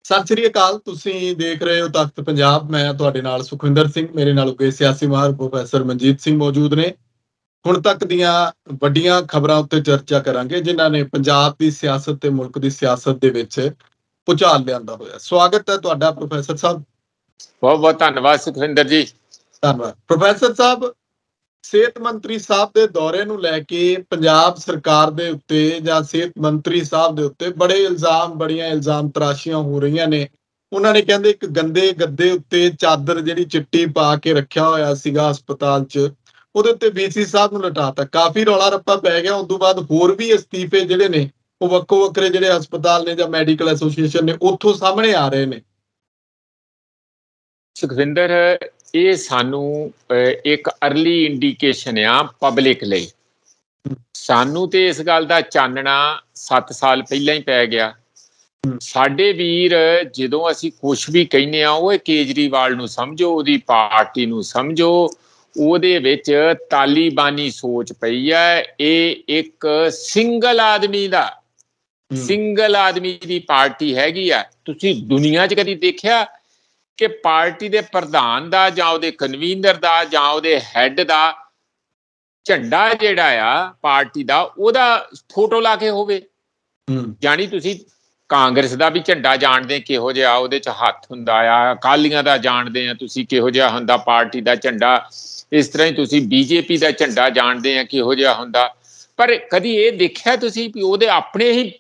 ਸਤਿ ਸ੍ਰੀ ਅਕਾਲ। ਤੁਸੀਂ ਦੇਖ ਰਹੇ ਹੋ ਤਖ਼ਤ ਪੰਜਾਬ। ਮੈਂ ਤੁਹਾਡੇ ਨਾਲ ਸੁਖਵਿੰਦਰ ਸਿੰਘ, ਮੇਰੇ ਨਾਲ ਅੱਗੇ ਸਿਆਸੀ ਮਾਹਰ ਪ੍ਰੋਫੈਸਰ ਮਨਜੀਤ ਸਿੰਘ ਮੌਜੂਦ ਨੇ। ਹੁਣ ਤੱਕ ਦੀਆਂ ਵੱਡੀਆਂ ਖਬਰਾਂ ਉੱਤੇ ਚਰਚਾ ਕਰਾਂਗੇ, ਜਿਨ੍ਹਾਂ ਨੇ ਪੰਜਾਬ ਦੀ ਸਿਆਸਤ ਤੇ ਮੁਲਕ ਦੀ ਸਿਆਸਤ ਦੇ ਵਿੱਚ ਭੁਚਾਲ ਲਿਆਂਦਾ ਹੋਇਆ। ਸਵਾਗਤ ਹੈ ਤੁਹਾਡਾ ਪ੍ਰੋਫੈਸਰ ਸਾਹਿਬ। ਬਹੁਤ ਬਹੁਤ ਧੰਨਵਾਦ ਸੁਖਵਿੰਦਰ ਜੀ। ਧੰਨਵਾਦ ਪ੍ਰੋਫੈਸਰ ਸਾਹਿਬ। ਸਿਹਤ ਮੰਤਰੀ ਸਾਹਿਬ ਦੇ ਦੌਰੇ ਨੂੰ ਲੈ ਕੇ ਪੰਜਾਬ ਸਰਕਾਰ ਦੇ ਉੱਤੇ ਜਾਂ ਸਿਹਤ ਮੰਤਰੀ ਸਾਹਿਬ ਦੇ ਉੱਤੇ ਬੜੀਆਂ ਇਲਜ਼ਾਮ ਤਰਾਸ਼ੀਆਂ ਹੋ ਰਹੀਆਂ ਨੇ। ਉਹਨਾਂ ਨੇ ਕਹਿੰਦੇ ਇੱਕ ਗੰਦੇ ਗੱਦੇ ਉੱਤੇ ਚਾਦਰ ਜਿਹੜੀ ਚਿੱਟੀ ਪਾ ਕੇ ਰੱਖਿਆ ਹੋਇਆ ਸੀਗਾ ਹਸਪਤਾਲ 'ਚ, ਉਹਦੇ ਉੱਤੇ ਵੀਸੀ ਸਾਹਿਬ ਨੂੰ ਲਿਟਾਤਾ। ਕਾਫੀ ਰੌਲਾ ਰੱਪਾ ਪੈ ਗਿਆ। ਉਸ ਤੋਂ ਬਾਅਦ ਹੋਰ ਵੀ ਅਸਤੀਫੇ ਜਿਹੜੇ ਨੇ ਉਹ ਵੱਖੋ ਵੱਖਰੇ ਜਿਹੜੇ ਹਸਪਤਾਲ ਨੇ ਜਾਂ ਮੈਡੀਕਲ ਐਸੋਸੀਏਸ਼ਨ ਨੇ ਉੱਥੋਂ ਸਾਹਮਣੇ ਆ ਰਹੇ ਨੇ। ਸੁਖਵਿੰਦਰ, ਇਹ ਸਾਨੂੰ ਇੱਕ ਅਰਲੀ ਇੰਡੀਕੇਸ਼ਨ ਆ ਪਬਲਿਕ ਲਈ। ਸਾਨੂੰ ਤੇ ਇਸ ਗੱਲ ਦਾ ਚਾਨਣਾ 7 ਸਾਲ ਪਹਿਲਾਂ ਹੀ ਪੈ ਗਿਆ। ਸਾਡੇ ਵੀਰ ਜਦੋਂ ਅਸੀਂ ਕੁਛ ਵੀ ਕਹਿੰਦੇ ਆ, ਉਹ ਕੇਜਰੀਵਾਲ ਨੂੰ ਸਮਝੋ, ਉਹਦੀ ਪਾਰਟੀ ਨੂੰ ਸਮਝੋ, ਉਹਦੇ ਵਿੱਚ ਤਾਲੀਬਾਨੀ ਸੋਚ ਪਈ ਹੈ। ਇਹ ਇੱਕ ਸਿੰਗਲ ਆਦਮੀ ਦੀ ਪਾਰਟੀ ਹੈਗੀ ਆ। ਤੁਸੀਂ ਦੁਨੀਆ 'ਚ ਕਦੀ ਦੇਖਿਆ ਕਿ ਪਾਰਟੀ ਦੇ ਪ੍ਰਧਾਨ ਦਾ ਜਾਂ ਉਹਦੇ ਕਨਵੀਨਰ ਦਾ ਜਾਂ ਉਹਦੇ ਹੈੱਡ ਦਾ ਝੰਡਾ ਜਿਹੜਾ ਆ ਪਾਰਟੀ ਦਾ, ਉਹਦਾ ਫੋਟੋ ਲਾ ਕੇ ਹੋਵੇ? ਜਾਣੀ ਤੁਸੀਂ ਕਾਂਗਰਸ ਦਾ ਵੀ ਝੰਡਾ ਜਾਣਦੇ ਕਿਹੋ ਜਿਹਾ ਉਹਦੇ 'ਚ ਹੱਥ ਹੁੰਦਾ ਆ, ਅਕਾਲੀਆਂ ਦਾ ਜਾਣਦੇ ਆ ਤੁਸੀਂ ਕਿਹੋ ਜਿਹਾ ਹੁੰਦਾ ਪਾਰਟੀ ਦਾ ਝੰਡਾ, ਇਸ ਤਰ੍ਹਾਂ ਹੀ ਤੁਸੀਂ ਬੀਜੇਪੀ ਦਾ ਝੰਡਾ ਜਾਣਦੇ ਆ ਕਿਹੋ ਜਿਹਾ ਹੁੰਦਾ। ਪਰ ਕਦੀ ਇਹ ਦੇਖਿਆ ਤੁਸੀਂ ਵੀ ਉਹਦੇ ਆਪਣੇ ਹੀ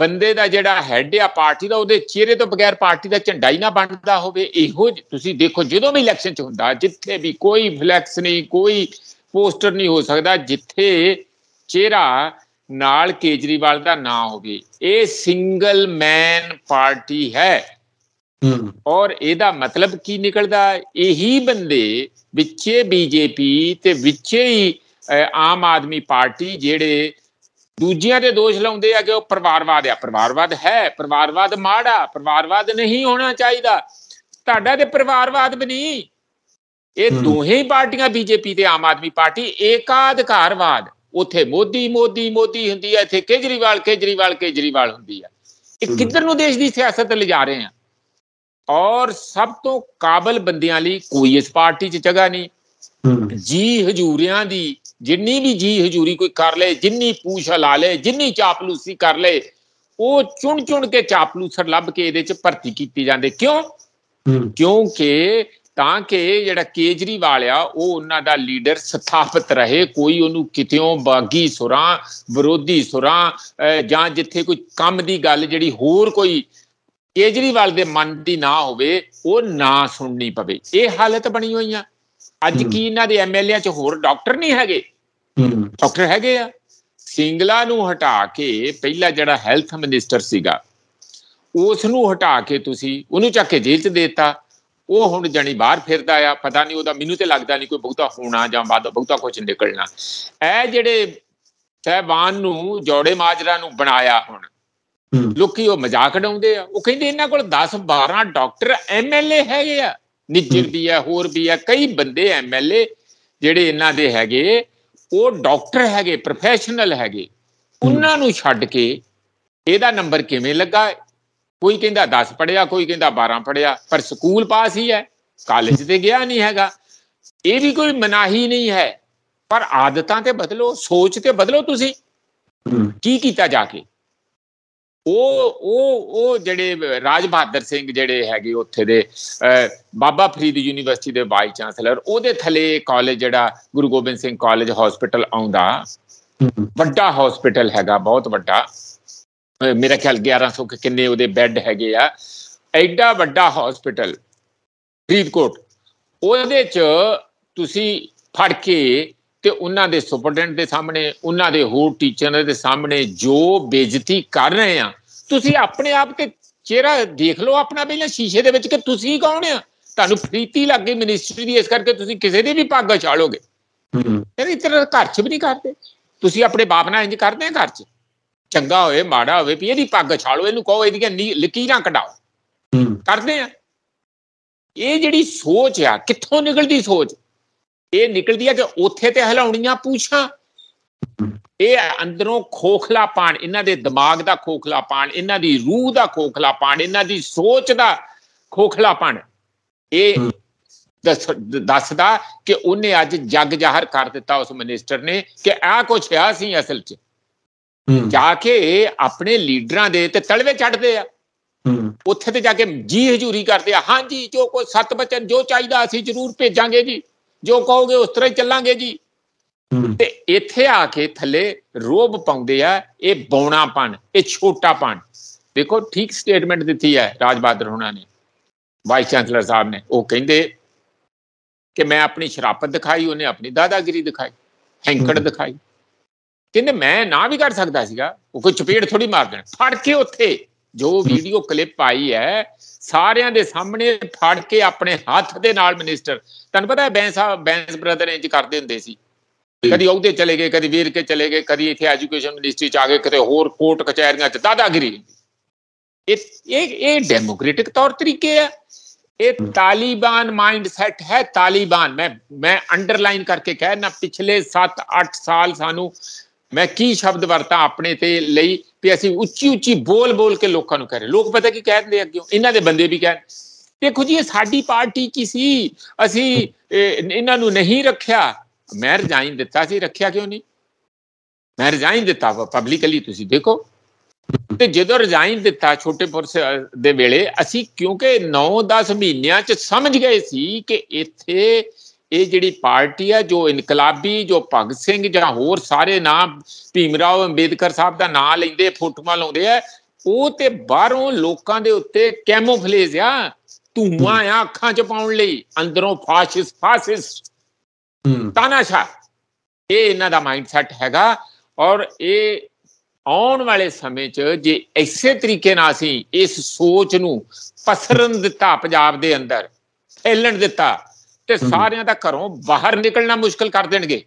ਬੰਦੇ ਦਾ ਜਿਹੜਾ ਹੈੱਡ ਆ ਪਾਰਟੀ ਦਾ, ਉਹਦੇ ਚਿਹਰੇ ਤੋਂ ਬਗੈਰ ਪਾਰਟੀ ਦਾ ਝੰਡਾ ਹੀ ਨਾ ਬਣਦਾ ਹੋਵੇ? ਇਹੋ ਤੁਸੀਂ ਦੇਖੋ, ਜਦੋਂ ਵੀ ਇਲੈਕਸ਼ਨ 'ਚ ਹੁੰਦਾ, ਜਿੱਥੇ ਵੀ ਕੋਈ ਫਲੈਕਸ ਨਹੀਂ, ਕੋਈ ਪੋਸਟਰ ਨਹੀਂ ਹੋ ਸਕਦਾ ਜਿੱਥੇ ਚਿਹਰਾ ਨਾਲ ਕੇਜਰੀਵਾਲ ਦਾ ਨਾਂ ਹੋਵੇ। ਇਹ ਸਿੰਗਲ ਮੈਨ ਪਾਰਟੀ ਹੈ। ਔਰ ਇਹਦਾ ਮਤਲਬ ਕੀ ਨਿਕਲਦਾ? ਇਹੀ ਬੰਦੇ ਵਿੱਚੇ ਬੀਜੇਪੀ ਤੇ ਵਿੱਚੇ ਹੀ ਆਮ ਆਦਮੀ ਪਾਰਟੀ ਜਿਹੜੇ ਦੂਜਿਆਂ ਦੇ ਦੋਸ਼ ਲਾਉਂਦੇ ਆ ਕਿ ਉਹ ਪਰਿਵਾਰਵਾਦ ਆ। ਪਰਿਵਾਰਵਾਦ ਹੈ, ਪਰਿਵਾਰਵਾਦ ਮਾੜਾ, ਪਰਿਵਾਰਵਾਦ ਨਹੀਂ ਹੋਣਾ ਚਾਹੀਦਾ। ਤੁਹਾਡਾ ਤੇ ਪਰਿਵਾਰਵਾਦ ਵੀ ਨਹੀਂ। ਇਹ ਦੋਹੇ ਪਾਰਟੀਆਂ ਬੀਜੇਪੀ ਤੇ ਆਮ ਆਦਮੀ ਪਾਰਟੀ ਏਕਾਧਿਕਾਰਵਾਦ। ਉੱਥੇ ਮੋਦੀ ਹੁੰਦੀ ਹੈ, ਇੱਥੇ ਕੇਜਰੀਵਾਲ ਹੁੰਦੀ ਹੈ। ਇਹ ਕਿੱਧਰ ਨੂੰ ਦੇਸ਼ ਦੀ ਸਿਆਸਤ ਲਿਜਾ ਰਹੇ ਆ? ਔਰ ਸਭ ਤੋਂ ਕਾਬਲ ਬੰਦਿਆਂ ਲਈ ਕੋਈ ਇਸ ਪਾਰਟੀ 'ਚ ਜਗ੍ਹਾ ਨਹੀਂ। ਜੀ ਹਜੂਰਿਆਂ ਦੀ ਜਿੰਨੀ ਵੀ ਜੀ ਹਜੂਰੀ ਕੋਈ ਕਰ ਲਏ, ਜਿੰਨੀ ਪੂਛ ਲਾ ਲਏ, ਜਿੰਨੀ ਚਾਪਲੂਸੀ ਕਰ ਲਏ, ਉਹ ਚੁਣ ਕੇ ਚਾਪਲੂਸਰ ਲੱਭ ਕੇ ਇਹਦੇ 'ਚ ਭਰਤੀ ਕੀਤੀ ਜਾਂਦੇ। ਕਿਉਂ? ਕਿਉਂਕਿ ਤਾਂ ਕਿ ਜਿਹੜਾ ਕੇਜਰੀਵਾਲ ਆ ਉਹ ਉਹਨਾਂ ਦਾ ਲੀਡਰ ਸਥਾਪਿਤ ਰਹੇ। ਕੋਈ ਉਹਨੂੰ ਕਿਤਿਓਂ ਬਾਗੀ ਸੁਰਾਂ, ਵਿਰੋਧੀ ਸੁਰਾਂ ਜਾਂ ਜਿੱਥੇ ਕੋਈ ਕੰਮ ਦੀ ਗੱਲ ਜਿਹੜੀ ਹੋਰ ਕੋਈ ਕੇਜਰੀਵਾਲ ਦੇ ਮਨ ਦੀ ਨਾ ਹੋਵੇ, ਉਹ ਨਾ ਸੁਣਨੀ ਪਵੇ। ਇਹ ਹਾਲਤ ਬਣੀ ਹੋਈ ਆ ਅੱਜ। ਕੀ ਇਹਨਾਂ ਦੇ ਐਮਐਲਏ 'ਚ ਹੋਰ ਡਾਕਟਰ ਨਹੀਂ ਹੈਗੇ? ਡਾਕਟਰ ਹੈਗੇ ਆ। ਸਿੰਗਲਾ ਨੂੰ ਹਟਾ ਕੇ ਪਹਿਲਾਂ ਜਿਹੜਾ ਹੈਲਥ ਮਿਨਿਸਟਰ ਸੀਗਾ ਉਸ ਨੂੰ ਹਟਾ ਕੇ ਤੁਸੀਂ ਉਹਨੂੰ ਚੱਕ ਕੇ ਜੇਲ੍ਹ 'ਚ ਦੇ ਦਿੱਤਾ। ਉਹ ਹੁਣ ਜਾਣੀ ਬਾਹਰ ਫਿਰਦਾ ਆ। ਪਤਾ ਨਹੀਂ ਉਹਦਾ, ਮੈਨੂੰ ਤੇ ਲੱਗਦਾ ਨਹੀਂ ਕੋਈ ਬਹੁਤਾ ਹੋਣਾ ਜਾਂ ਬਹੁਤਾ ਕੁਝ ਨਿਕਲਣਾ। ਇਹ ਜਿਹੜੇ ਸਾਹਿਬਾਨ ਨੂੰ ਜੋੜੇ ਮਾਜਰਾ ਨੂੰ ਬਣਾਇਆ, ਹੁਣ ਲੋਕੀ ਉਹ ਮਜ਼ਾਕ ਉਡਾਉਂਦੇ ਆ। ਉਹ ਕਹਿੰਦੇ ਇਹਨਾਂ ਕੋਲ 10-12 ਡਾਕਟਰ ਐਮਐਲਏ ਹੈਗੇ ਆ। ਨਿੱਜਰ ਵੀ ਆ, ਹੋਰ ਵੀ ਆ, ਕਈ ਬੰਦੇ ਐਮਐਲਏ ਜਿਹੜੇ ਇਹਨਾਂ ਦੇ ਹੈਗੇ ਉਹ ਡਾਕਟਰ ਹੈਗੇ, ਪ੍ਰੋਫੈਸ਼ਨਲ ਹੈਗੇ। ਉਹਨਾਂ ਨੂੰ ਛੱਡ ਕੇ ਇਹਦਾ ਨੰਬਰ ਕਿਵੇਂ ਲੱਗਾ? ਕੋਈ ਕਹਿੰਦਾ 10 ਪੜ੍ਹਿਆ, ਕੋਈ ਕਹਿੰਦਾ 12 ਪੜ੍ਹਿਆ, ਪਰ ਸਕੂਲ ਪਾਸ ਹੀ ਹੈ, ਕਾਲਜ ਤੇ ਗਿਆ ਨਹੀਂ ਹੈਗਾ। ਇਹ ਵੀ ਕੋਈ ਮਨਾਹੀ ਨਹੀਂ ਹੈ, ਪਰ ਆਦਤਾਂ ਤੇ ਬਦਲੋ, ਸੋਚ ਤੇ ਬਦਲੋ। ਤੁਸੀਂ ਕੀ ਕੀਤਾ ਜਾ ਕੇ? ਉਹ ਜਿਹੜੇ ਰਾਜ ਬਹਾਦਰ ਸਿੰਘ ਜਿਹੜੇ ਹੈਗੇ ਉੱਥੇ ਦੇ ਬਾਬਾ ਫਰੀਦ ਯੂਨੀਵਰਸਿਟੀ ਦੇ ਵਾਈਸ ਚਾਂਸਲਰ, ਉਹਦੇ ਥੱਲੇ ਕਾਲਜ ਜਿਹੜਾ ਗੁਰੂ ਗੋਬਿੰਦ ਸਿੰਘ ਕਾਲਜ ਹਸਪੀਟਲ ਆਉਂਦਾ, ਵੱਡਾ ਹਸਪੀਟਲ ਹੈਗਾ, ਬਹੁਤ ਵੱਡਾ। ਮੇਰਾ ਖਿਆਲ 1100 ਕਿੰਨੇ ਉਹਦੇ ਬੈੱਡ ਹੈਗੇ ਆ। ਐਡਾ ਵੱਡਾ ਹਸਪੀਟਲ ਫਰੀਦਕੋਟ, ਉਹਦੇ 'ਚ ਤੁਸੀਂ ਫੜ ਕੇ ਤੇ ਉਹਨਾਂ ਦੇ ਸੁਪਰਡੈਂਟ ਦੇ ਸਾਹਮਣੇ, ਉਹਨਾਂ ਦੇ ਹੋਰ ਟੀਚਰਾਂ ਦੇ ਸਾਹਮਣੇ ਜੋ ਬੇਇੱਜ਼ਤੀ ਕਰ ਰਹੇ ਆ। ਤੁਸੀਂ ਆਪਣੇ ਆਪ ਤੇ ਚਿਹਰਾ ਦੇਖ ਲਓ ਆਪਣਾ ਪਹਿਲਾਂ ਸ਼ੀਸ਼ੇ ਦੇ ਵਿੱਚ ਕਿ ਤੁਸੀਂ ਕੌਣ ਆ। ਤੁਹਾਨੂੰ ਪ੍ਰੀਤੀ ਲੱਗ ਗਈ ਮਿਨਿਸਟਰੀ ਦੀ, ਇਸ ਕਰਕੇ ਤੁਸੀਂ ਕਿਸੇ ਦੀ ਵੀ ਪੱਗ ਛਾਲੋਗੇ। ਇਸ ਤਰ੍ਹਾਂ ਘਰ 'ਚ ਵੀ ਨਹੀਂ ਕਰਦੇ। ਤੁਸੀਂ ਆਪਣੇ ਬਾਪ ਨਾਲ ਇੰਜ ਕਰਦੇ ਆ ਘਰ 'ਚ, ਚੰਗਾ ਹੋਵੇ ਮਾੜਾ ਹੋਵੇ, ਵੀ ਇਹਦੀ ਪੱਗ ਛਾਲੋ, ਇਹਨੂੰ ਕਹੋ ਇਹਦੀਆਂ ਲਕੀਰਾਂ ਕਢਾਓ, ਕਰਦੇ ਆ। ਇਹ ਜਿਹੜੀ ਸੋਚ ਆ ਕਿੱਥੋਂ ਨਿਕਲਦੀ? ਸੋਚ ਇਹ ਨਿਕਲਦੀ ਆ ਕਿ ਉੱਥੇ ਤੇ ਹਿਲਾਉਣੀਆਂ ਪੂਛਾਂ, ਇਹ ਅੰਦਰੋਂ ਖੋਖਲਾਪਣ, ਇਹਨਾਂ ਦੇ ਦਿਮਾਗ ਦਾ ਖੋਖਲਾਪਣ, ਇਹਨਾਂ ਦੀ ਰੂਹ ਦਾ ਖੋਖਲਾਪਣ, ਇਹਨਾਂ ਦੀ ਸੋਚ ਦਾ ਖੋਖਲਾਪਣ ਇਹ ਦੱਸਦਾ ਕਿ ਉਹਨੇ ਅੱਜ ਜੱਗ ਜ਼ਾਹਰ ਕਰ ਦਿੱਤਾ ਉਸ ਮਿਨਿਸਟਰ ਨੇ ਕਿ ਆਹ ਕੁਛ ਆ ਸੀ ਅਸਲ 'ਚ। ਜਾ ਕੇ ਆਪਣੇ ਲੀਡਰਾਂ ਦੇ ਤੇ ਤਲਵੇ ਚੜ੍ਹਦੇ ਆ, ਉੱਥੇ ਤੇ ਜਾ ਕੇ ਜੀ ਹਜ਼ੂਰੀ ਕਰਦੇ ਆ, ਹਾਂਜੀ ਜੋ ਕੋਈ 7 ਬਚਨ ਜੋ ਚਾਹੀਦਾ ਅਸੀਂ ਜ਼ਰੂਰ ਭੇਜਾਂਗੇ ਜੀ, ਜੋ ਕਹੋਗੇ ਉਸ ਤਰ੍ਹਾਂ ਹੀ ਚੱਲਾਂਗੇ ਜੀ। ਤੇ ਇੱਥੇ ਆ ਕੇ ਥੱਲੇ ਰੋਬ ਪਾਉਂਦੇ ਆ, ਇਹ ਬੌਣਾਪਣ, ਇਹ ਛੋਟਾਪਣ। ਦੇਖੋ ਠੀਕ ਸਟੇਟਮੈਂਟ ਦਿੱਤੀ ਹੈ ਰਾਜ ਬਹਾਦਰ ਹੋਣਾ ਨੇ, ਵਾਈਸ ਚਾਂਸਲਰ ਸਾਹਿਬ ਨੇ। ਉਹ ਕਹਿੰਦੇ ਕਿ ਮੈਂ ਆਪਣੀ ਸ਼ਰਾਫਤ ਦਿਖਾਈ, ਉਹਨੇ ਆਪਣੀ ਦਾਦਾਗਿਰੀ ਦਿਖਾਈ, ਹੈਂਕੜ ਦਿਖਾਈ। ਕਹਿੰਦੇ ਮੈਂ ਨਾ ਵੀ ਕਰ ਸਕਦਾ ਸੀਗਾ, ਉਹ ਕੋਈ ਚਪੇੜ ਥੋੜੀ ਮਾਰ ਦੇਣਾ। ਫੜ ਕੇ ਉੱਥੇ ਜੋ ਵੀਡੀਓ ਕਲਿੱਪ ਆਈ ਹੈ ਸਾਰਿਆਂ ਦੇ ਸਾਹਮਣੇ ਫੜ ਕੇ ਆਪਣੇ ਹੱਥ ਦੇ ਨਾਲ ਮਿਨਿਸਟਰ, ਤੁਹਾਨੂੰ ਪਤਾ ਹੈ ਬੈਂਸ ਬ੍ਰਦਰ ਇੰਜ ਕਰਦੇ ਹੁੰਦੇ ਸੀ, ਕਦੀ ਉਹਦੇ ਚਲੇ ਗਏ, ਕਦੀ ਵੇਰਕੇ ਚਲੇ ਗਏ, ਕਦੀ ਇੱਥੇ ਐਜੂਕੇਸ਼ਨ ਮਿਨਿਸਟਰੀ 'ਚ ਆ ਗਏ, ਕਿਤੇ ਹੋਰ ਕੋਰਟ ਕਚਹਿਰੀਆਂ 'ਚ ਦਾਦਾਗਿਰੀ। ਇਹ ਡੈਮੋਕ੍ਰੇਟਿਕ ਤੌਰ ਤਰੀਕੇ ਆ, ਇਹ ਤਾਲੀਬਾਨ ਮਾइंड सेट है। तालिबान मैं अंडरलाइन करके कहना, पिछले 7-8 साल सानू मैं की शब्द वरता अपने ते लई भी असीं उच्ची उच्ची बोल बोल के लोकां नूं कह रहे, लोग पता की कह दिंदे अग्गों, इन्हां दे बंदे भी कह, देखो जी ये साडी पार्टी की सी, असीं इन्हां नूं नहीं रखिया। मैं रिजाइन दिता सी, रखिया क्यों नहीं? मैं रिजाइन दिता पब्लिकली, तुसीं देखो। ਤੇ ਜਦੋਂ ਰਿਜ਼ਾਈਨ ਦਿੱਤਾ ਛੋਟੇਪੁਰ ਦੇ ਵੇਲੇ, ਅਸੀਂ ਕਿਉਂਕਿ 9-10 ਮਹੀਨਿਆਂ 'ਚ ਸਮਝ ਗਏ ਸੀ ਕਿ ਇੱਥੇ ਇਹ ਜਿਹੜੀ ਪਾਰਟੀ ਆ ਜੋ ਇਨਕਲਾਬੀ, ਜੋ ਭਗਤ ਸਿੰਘ ਜਾਂ ਹੋਰ ਸਾਰੇ ਨਾਮ, ਭੀਮ ਰਾਓ ਅੰਬੇਦਕਰ ਸਾਹਿਬ ਦਾ ਨਾਂ ਲੈਂਦੇ, ਫੋਟੋਆਂ ਲਾਉਂਦੇ ਆ, ਉਹ ਤੇ ਬਾਹਰੋਂ ਲੋਕਾਂ ਦੇ ਉੱਤੇ ਕੈਮੋਫਲੇਜ ਆ, ਧੂਆਂ ਆ ਅੱਖਾਂ 'ਚ ਪਾਉਣ ਲਈ, ਅੰਦਰੋਂ ਫਾਸਿਸਟ ਤਾਨਾਸ਼ਾਹ। ਇਹ ਇਹਨਾਂ ਦਾ ਮਾइंड सेट ਹੈਗਾ। ਔਰ ਇਹ ਆਉਣ ਵਾਲੇ ਸਮੇਂ 'ਚ ਜੇ ਇਸੇ ਤਰੀਕੇ ਨਾਲ ਅਸੀਂ ਇਸ ਸੋਚ ਨੂੰ ਪਸਰਨ ਦਿੱਤਾ, ਪੰਜਾਬ ਦੇ ਅੰਦਰ ਫੈਲਣ ਦਿੱਤਾ, ਤੇ ਸਾਰਿਆਂ ਦਾ ਘਰੋਂ ਬਾਹਰ ਨਿਕਲਣਾ ਮੁਸ਼ਕਲ ਕਰ ਦੇਣਗੇ।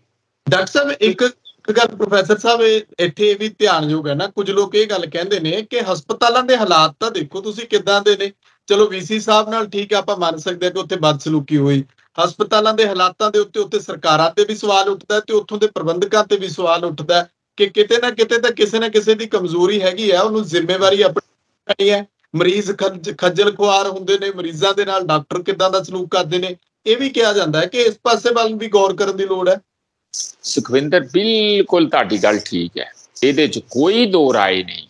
ਡਾਕਟਰ ਸਾਹਿਬ ਇੱਕ ਗੱਲ ਪ੍ਰੋਫੈਸਰ ਸਾਹਿਬ ਇੱਥੇ ਵੀ ਧਿਆਨਯੋਗ ਹੈ ਨਾ, ਕੁਝ ਲੋਕ ਇਹ ਗੱਲ ਕਹਿੰਦੇ ਨੇ ਕਿ ਹਸਪਤਾਲਾਂ ਦੇ ਹਾਲਾਤ ਤਾਂ ਦੇਖੋ ਤੁਸੀਂ ਕਿੱਦਾਂ ਦੇ ਨੇ। ਚਲੋ ਵੀਸੀ ਸਾਹਿਬ ਨਾਲ ਠੀਕ ਆਪਾਂ ਮੰਨ ਸਕਦੇ ਹਾਂ ਕਿ ਉੱਥੇ ਬਦਸਲੂਕੀ ਹੋਈ, ਹਸਪਤਾਲਾਂ ਦੇ ਹਾਲਾਤਾਂ ਦੇ ਉੱਤੇ ਸਰਕਾਰਾਂ ਤੇ ਵੀ ਸਵਾਲ ਉੱਠਦਾ ਤੇ ਉੱਥੋਂ ਦੇ ਪ੍ਰਬੰਧਕਾਂ ਤੇ ਵੀ ਸਵਾਲ ਉੱਠਦਾ ਕਿ ਕਿਤੇ ਨਾ ਕਿਤੇ ਤਾਂ ਕਿਸੇ ਨਾ ਕਿਸੇ ਦੀ ਕਮਜ਼ੋਰੀ ਹੈਗੀ ਹੈ, ਉਹਨੂੰ ਜ਼ਿੰਮੇਵਾਰੀ ਆਪਣੀ ਹੈ। ਮਰੀਜ਼ ਖੱਜਲ ਖੁਆਰ ਹੁੰਦੇ ਨੇ, ਮਰੀਜ਼ਾਂ ਦੇ ਨਾਲ ਡਾਕਟਰ ਕਿੱਦਾਂ ਦਾ ਸਲੂਕ ਕਰਦੇ ਨੇ, ਇਹ ਵੀ ਕਿਹਾ ਜਾਂਦਾ ਹੈ ਕਿ ਇਸ ਪਾਸੇ ਵੱਲ ਵੀ ਗੌਰ ਕਰਨ ਦੀ ਲੋੜ ਹੈ। ਸੁਖਵਿੰਦਰ, ਬਿਲਕੁਲ ਤੁਹਾਡੀ ਗੱਲ ਠੀਕ ਹੈ, ਇਹਦੇ 'ਚ ਕੋਈ ਦੋ ਰਾਏ ਨਹੀਂ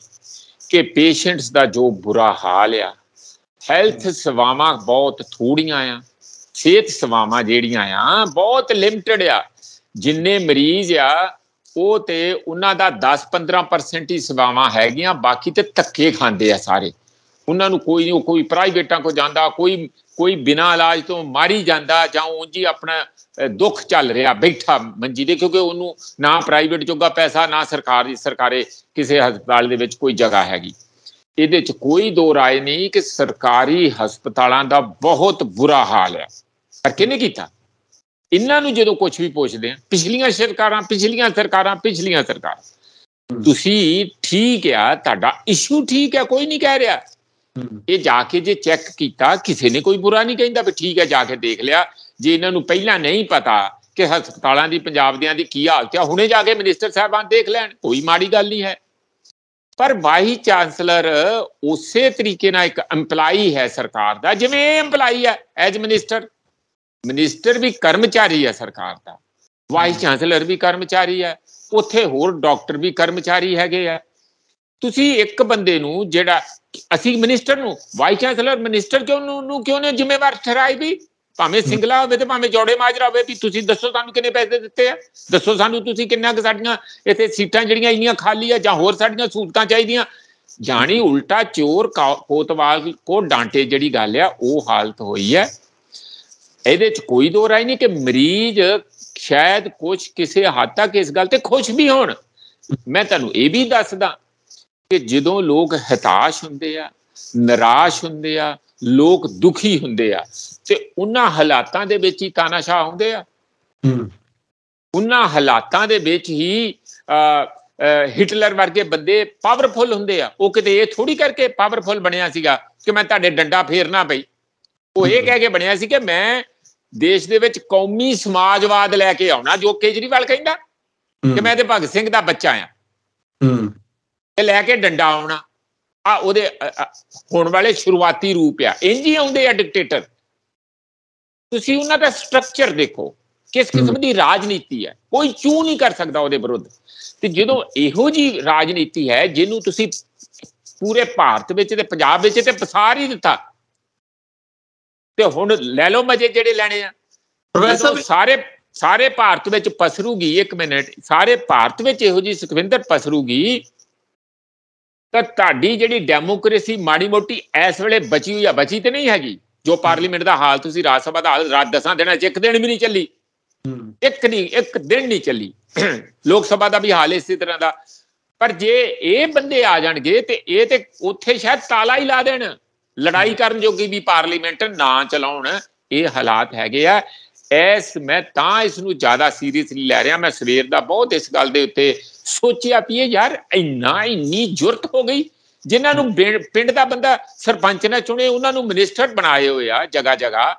ਕਿ ਪੇਸ਼ੈਂਟਸ ਦਾ ਜੋ ਬੁਰਾ ਹਾਲ ਆ, ਹੈਲਥ ਸੇਵਾਵਾਂ ਬਹੁਤ ਥੋੜੀਆਂ ਆ, ਸਿਹਤ ਸੇਵਾਵਾਂ ਜਿਹੜੀਆਂ ਆ ਬਹੁਤ ਲਿਮਟਿਡ ਆ। ਜਿੰਨੇ ਮਰੀਜ਼ ਆ ਉਹ ਤੇ ਉਹਨਾਂ ਦਾ 10-15% ਹੀ ਸੇਵਾਵਾਂ ਹੈਗੀਆਂ, ਬਾਕੀ ਤੇ ਧੱਕੇ ਖਾਂਦੇ ਆ ਸਾਰੇ। ਉਹਨਾਂ ਨੂੰ ਕੋਈ ਪ੍ਰਾਈਵੇਟਾਂ ਕੋ ਜਾਂਦਾ, ਕੋਈ ਬਿਨਾਂ ਇਲਾਜ ਤੋਂ ਮਾਰੀ ਜਾਂਦਾ, ਜਾਂ ਉਂਝ ਹੀ ਆਪਣਾ ਦੁੱਖ ਚੱਲ ਰਿਹਾ ਬੈਠਾ ਮੰਜੀ ਦੇ, ਕਿਉਂਕਿ ਉਹਨੂੰ ਨਾ ਪ੍ਰਾਈਵੇਟ ਜੋਗਾ ਪੈਸਾ, ਨਾ ਸਰਕਾਰੀ ਕਿਸੇ ਹਸਪਤਾਲ ਦੇ ਵਿੱਚ ਕੋਈ ਜਗ੍ਹਾ ਹੈਗੀ। ਇਹਦੇ 'ਚ ਕੋਈ ਦੋ ਰਾਏ ਨਹੀਂ ਕਿ ਸਰਕਾਰੀ ਹਸਪਤਾਲਾਂ ਦਾ ਬਹੁਤ ਬੁਰਾ ਹਾਲ ਹੈ। ਪਰ ਕਿਹਨੇ ਕੀਤਾ? ਇਹਨਾਂ ਨੂੰ ਜਦੋਂ ਕੁਝ ਵੀ ਪੁੱਛਦੇ ਆ, ਪਿਛਲੀਆਂ ਸਰਕਾਰਾਂ, ਤੁਸੀਂ ਠੀਕ ਆ, ਤੁਹਾਡਾ ਇਸ਼ੂ ਠੀਕ ਹੈ, ਕੋਈ ਨਹੀਂ ਕਹਿ ਰਿਹਾ। ਇਹ ਜਾ ਕੇ ਜੇ ਚੈੱਕ ਕੀਤਾ, ਕਿਸੇ ਨੇ ਕੋਈ ਬੁਰਾ ਨਹੀਂ ਕਹਿੰਦਾ ਵੀ ਠੀਕ ਹੈ, ਜਾ ਕੇ ਦੇਖ ਲਿਆ। ਜੇ ਇਹਨਾਂ ਨੂੰ ਪਹਿਲਾਂ ਨਹੀਂ ਪਤਾ ਕਿ ਹਸਪਤਾਲਾਂ ਦੀ ਪੰਜਾਬ ਦਿਆਂ ਦੀ ਕੀ ਹਾਲਤ ਆ, ਹੁਣੇ ਜਾ ਕੇ ਮਿਨਿਸਟਰ ਸਾਹਿਬਾਨ ਦੇਖ ਲੈਣ, ਕੋਈ ਮਾੜੀ ਗੱਲ ਨਹੀਂ ਹੈ। ਪਰ ਵਾਈਸ ਚਾਂਸਲਰ ਉਸੇ ਤਰੀਕੇ ਨਾਲ ਇੱਕ ਐਮਪਲਾਈ ਹੈ ਸਰਕਾਰ ਦਾ, ਜਿਵੇਂ ਇਹ ਐਮਪਲਾਈ ਹੈ ਐਜ ਮਿਨਿਸਟਰ ਵੀ ਕਰਮਚਾਰੀ ਹੈ ਸਰਕਾਰ ਦਾ, ਵਾਈਸ ਚਾਂਸਲਰ ਵੀ ਕਰਮਚਾਰੀ ਹੈ, ਉੱਥੇ ਹੋਰ ਡਾਕਟਰ ਵੀ ਕਰਮਚਾਰੀ ਹੈਗੇ ਆ। ਤੁਸੀਂ ਇੱਕ ਬੰਦੇ ਨੂੰ, ਜਿਹੜਾ ਅਸੀਂ ਮਿਨਿਸਟਰ ਨੂੰ, ਵਾਈਸ ਚਾਂਸਲਰ ਮਿਨਿਸਟਰ ਕਿਉਂ ਨੇ ਜ਼ਿੰਮੇਵਾਰ ਠਹਿਰਾਈ? ਵੀ ਭਾਵੇਂ ਸਿੰਗਲਾ ਹੋਵੇ ਤੇ ਭਾਵੇਂ ਜੋੜੇ ਮਾਜਰਾ ਹੋਵੇ, ਵੀ ਤੁਸੀਂ ਦੱਸੋ ਸਾਨੂੰ ਕਿੰਨੇ ਪੈਸੇ ਦਿੱਤੇ ਆ, ਦੱਸੋ ਸਾਨੂੰ ਤੁਸੀਂ ਕਿੰਨਾ ਕੁ ਸਾਡੀਆਂ ਇੱਥੇ ਸੀਟਾਂ ਜਿਹੜੀਆਂ ਇੰਨੀਆਂ ਖਾਲੀ ਆ, ਜਾਂ ਹੋਰ ਸਾਡੀਆਂ ਸਹੂਲਤਾਂ ਚਾਹੀਦੀਆਂ। ਜਾਣੀ ਉਲਟਾ ਚੋਰ ਕੋਤਵਾਲ ਕੋ ਡਾਂਟੇ ਜਿਹੜੀ ਗੱਲ ਆ, ਉਹ ਹਾਲਤ ਹੋਈ ਹੈ। ਇਹਦੇ 'ਚ ਕੋਈ ਦੋ ਰਾਏ ਨਹੀਂ ਕਿ ਮਰੀਜ਼ ਸ਼ਾਇਦ ਕੁਛ ਕਿਸੇ ਹੱਦ ਤੱਕ ਇਸ ਗੱਲ ਤੇ ਖੁਸ਼ ਵੀ ਹੋਣ। ਮੈਂ ਤੁਹਾਨੂੰ ਇਹ ਵੀ ਦੱਸਦਾ ਕਿ ਜਦੋਂ ਲੋਕ ਹਤਾਸ਼ ਹੁੰਦੇ ਆ, ਨਿਰਾਸ਼ ਹੁੰਦੇ ਆ, ਲੋਕ ਦੁਖੀ ਹੁੰਦੇ ਆ, ਤੇ ਉਹਨਾਂ ਹਾਲਾਤਾਂ ਦੇ ਵਿੱਚ ਹੀ ਤਾਨਾਸ਼ਾਹ ਹੁੰਦੇ ਆ। ਉਹਨਾਂ ਹਾਲਾਤਾਂ ਦੇ ਵਿੱਚ ਹੀ ਹਿਟਲਰ ਵਰਗੇ ਬੰਦੇ ਪਾਵਰਫੁਲ ਹੁੰਦੇ ਆ। ਉਹ ਕਿਤੇ ਇਹ ਥੋੜੀ ਕਰਕੇ ਪਾਵਰਫੁਲ ਬਣਿਆ ਸੀਗਾ ਕਿ ਮੈਂ ਤੁਹਾਡੇ ਡੰਡਾ ਫੇਰਨਾ ਪਈ। ਉਹ ਇਹ ਕਹਿ ਕੇ ਬਣਿਆ ਸੀ ਕਿ ਮੈਂ ਦੇਸ਼ ਦੇ ਵਿੱਚ ਕੌਮੀ ਸਮਾਜਵਾਦ ਲੈ ਕੇ ਆਉਣਾ, ਜੋ ਕੇਜਰੀਵਾਲ ਕਹਿੰਦਾ। ਕਿ ਮੈਂ ਤੇ ਭਗਤ ਸਿੰਘ ਦਾ ਬੱਚਾ ਆ ਤੇ ਲੈ ਕੇ ਡੰਡਾ ਆਉਣਾ ਆ ਉਹਦੇ ਹੋਣ ਵਾਲੇ ਸ਼ੁਰੂਆਤੀ ਰੂਪ ਆ। ਇੰਝ ਹੀ ਆਉਂਦੇ ਆ ਡਿਕਟੇਟਰ। ਤੁਸੀਂ ਉਹਨਾਂ ਦਾ ਸਟਰਕਚਰ ਦੇਖੋ, ਕਿਸ ਕਿਸਮ ਦੀ ਰਾਜਨੀਤੀ ਹੈ, ਕੋਈ ਚੂ ਨਹੀਂ ਕਰ ਸਕਦਾ ਉਹਦੇ ਵਿਰੁੱਧ। ਤੇ ਜਦੋਂ ਇਹੋ ਜੀ ਰਾਜਨੀਤੀ ਹੈ ਜਿਹਨੂੰ ਤੁਸੀਂ ਪੂਰੇ ਭਾਰਤ ਵਿੱਚ ਤੇ ਪੰਜਾਬ ਵਿੱਚ ਤੇ ਪਸਾਰ ਹੀ ਦਿੱਤਾ, ਤੇ ਹੁਣ ਲੈ ਲਓ ਮਜ਼ੇ ਜਿਹੜੇ ਲੈਣੇ ਆ। ਸਾਰੇ ਭਾਰਤ ਵਿੱਚ ਪਸਰੂਗੀ, ਇੱਕ ਮਿੰਟ, ਸਾਰੇ ਭਾਰਤ ਵਿੱਚ ਇਹੋ ਜਿਹੀ ਸੁਖਵਿੰਦਰ ਪਸਰੂਗੀ ਤਾਂ ਤੁਹਾਡੀ ਜਿਹੜੀ ਡੈਮੋਕ੍ਰੇਸੀ ਮਾੜੀ ਮੋਟੀ ਇਸ ਵੇਲੇ ਬਚੀ ਹੋਈ ਆ, ਬਚੀ ਤੇ ਨਹੀਂ ਹੈਗੀ। ਜੋ ਪਾਰਲੀਮੈਂਟ ਦਾ ਹਾਲ, ਤੁਸੀਂ ਰਾਜ ਸਭਾ ਦਾ ਹਾਲ 10 ਦਿਨਾਂ 'ਚ ਇੱਕ ਦਿਨ ਵੀ ਨਹੀਂ ਚੱਲੀ, ਇੱਕ ਦਿਨ ਨਹੀਂ ਚੱਲੀ। ਲੋਕ ਸਭਾ ਦਾ ਵੀ ਹਾਲ ਇਸੇ ਤਰ੍ਹਾਂ ਦਾ। ਪਰ ਜੇ ਇਹ ਬੰਦੇ ਆ ਜਾਣਗੇ ਤੇ ਇਹ ਤੇ ਉੱਥੇ ਸ਼ਾਇਦ ਤਾਲਾ ਹੀ ਲਾ ਦੇਣ, ਲੜਾਈ ਕਰਨ ਜੋਗੀ ਵੀ ਪਾਰਲੀਮੈਂਟ ਨਾ ਚਲਾਉਣ। ਇਹ ਹਾਲਾਤ ਹੈਗੇ ਆ। ਮੈਂ ਤਾਂ ਇਸ ਨੂੰ ਜ਼ਿਆਦਾ ਸੀਰੀਅਸਲੀ ਲੈ ਰਿਹਾ। ਮੈਂ ਸਵੇਰ ਦਾ ਬਹੁਤ ਇਸ ਗੱਲ ਦੇ ਉੱਤੇ ਸੋਚਿਆ ਵੀ ਯਾਰ ਇੰਨੀ ਜ਼ੁਰਤ ਹੋ ਗਈ। ਜਿਨ੍ਹਾਂ ਨੂੰ ਪਿੰਡ ਦਾ ਬੰਦਾ ਸਰਪੰਚ ਨੇ ਚੁਣੇ, ਉਹਨਾਂ ਨੂੰ ਮਿਨਿਸਟਰ ਬਣਾਏ ਹੋਏ ਆ ਜਗ੍ਹਾ ਜਗ੍ਹਾ।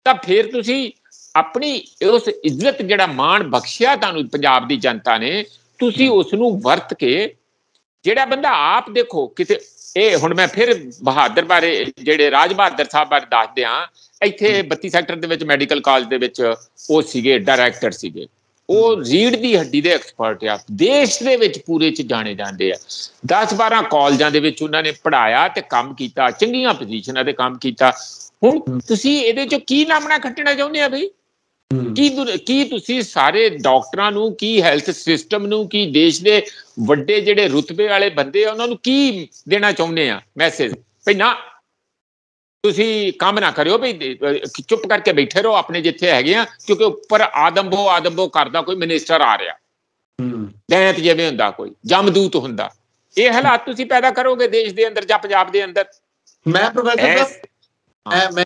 ਤਾਂ ਫਿਰ ਤੁਸੀਂ ਆਪਣੀ ਉਸ ਇੱਜ਼ਤ, ਜਿਹੜਾ ਮਾਣ ਬਖਸ਼ਿਆ ਤੁਹਾਨੂੰ ਪੰਜਾਬ ਦੀ ਜਨਤਾ ਨੇ, ਤੁਸੀਂ ਉਸ ਨੂੰ ਵਰਤ ਕੇ ਜਿਹੜਾ ਬੰਦਾ ਆਪ ਦੇਖੋ ਕਿਤੇ। ਇਹ ਹੁਣ ਮੈਂ ਫਿਰ ਬਹਾਦਰ ਬਾਰੇ, ਜਿਹੜੇ ਰਾਜ ਬਹਾਦਰ ਸਾਹਿਬ ਬਾਰੇ ਦੱਸ ਦਿਆਂ। ਇੱਥੇ 32 ਸੈਕਟਰ ਦੇ ਵਿੱਚ ਮੈਡੀਕਲ ਕਾਲਜ ਦੇ ਵਿੱਚ ਉਹ ਸੀਗੇ, ਡਾਇਰੈਕਟਰ ਸੀਗੇ। ਉਹ ਰੀੜ ਦੀ ਹੱਡੀ ਦੇ ਐਕਸਪਰਟ ਆ, ਦੇਸ਼ ਦੇ ਵਿੱਚ ਪੂਰੇ 'ਚ ਜਾਣੇ ਜਾਂਦੇ ਆ। 10-12 ਕਾਲਜਾਂ ਦੇ ਵਿੱਚ ਉਹਨਾਂ ਨੇ ਪੜ੍ਹਾਇਆ ਤੇ ਕੰਮ ਕੀਤਾ, ਚੰਗੀਆਂ ਪੋਜੀਸ਼ਨਾਂ ਤੇ ਕੰਮ ਕੀਤਾ। ਹੁਣ ਤੁਸੀਂ ਇਹਦੇ 'ਚੋਂ ਕੀ ਨਾਮਣਾ ਖੱਟਣਾ ਚਾਹੁੰਦੇ ਆ ਬਈ? ਕੀ ਤੁਸੀਂ ਸਾਰੇ ਡਾਕਟਰਾਂ ਨੂੰ, ਕੀ ਹੈਲਥ ਸਿਸਟਮ ਨੂੰ, ਕੀ ਦੇਸ਼ ਦੇ ਵੱਡੇ ਜਿਹੜੇ ਰੁਤਬੇ ਵਾਲੇ ਬੰਦੇ ਆ ਉਹਨਾਂ ਨੂੰ ਕੀ ਦੇਣਾ ਚਾਹੁੰਦੇ ਆ ਮੈਸੇਜ? ਭਈ ਨਾ, ਤੁਸੀਂ ਕੰਮ ਨਾ ਕਰਿਓ, ਭਈ ਚੁੱਪ ਕਰਕੇ ਬੈਠੇ ਰਹੋ ਆਪਣੇ ਜਿੱਥੇ ਹੈਗੇ ਆ, ਕਿਉਂਕਿ ਉੱਪਰ ਆਦਮਬੋ ਕਰਦਾ ਕੋਈ ਮਿਨਿਸਟਰ ਆ ਰਿਹਾ, ਦੈਂਤ ਜਿਵੇਂ ਹੁੰਦਾ, ਕੋਈ ਜਮਦੂਤ ਹੁੰਦਾ। ਇਹ ਹਾਲਾਤ ਤੁਸੀਂ ਪੈਦਾ ਕਰੋਗੇ ਦੇਸ਼ ਦੇ ਅੰਦਰ ਜਾਂ ਪੰਜਾਬ ਦੇ ਅੰਦਰ। ਮੈਂ ਪ੍ਰੋਫੈਸਰ ਮੈਂ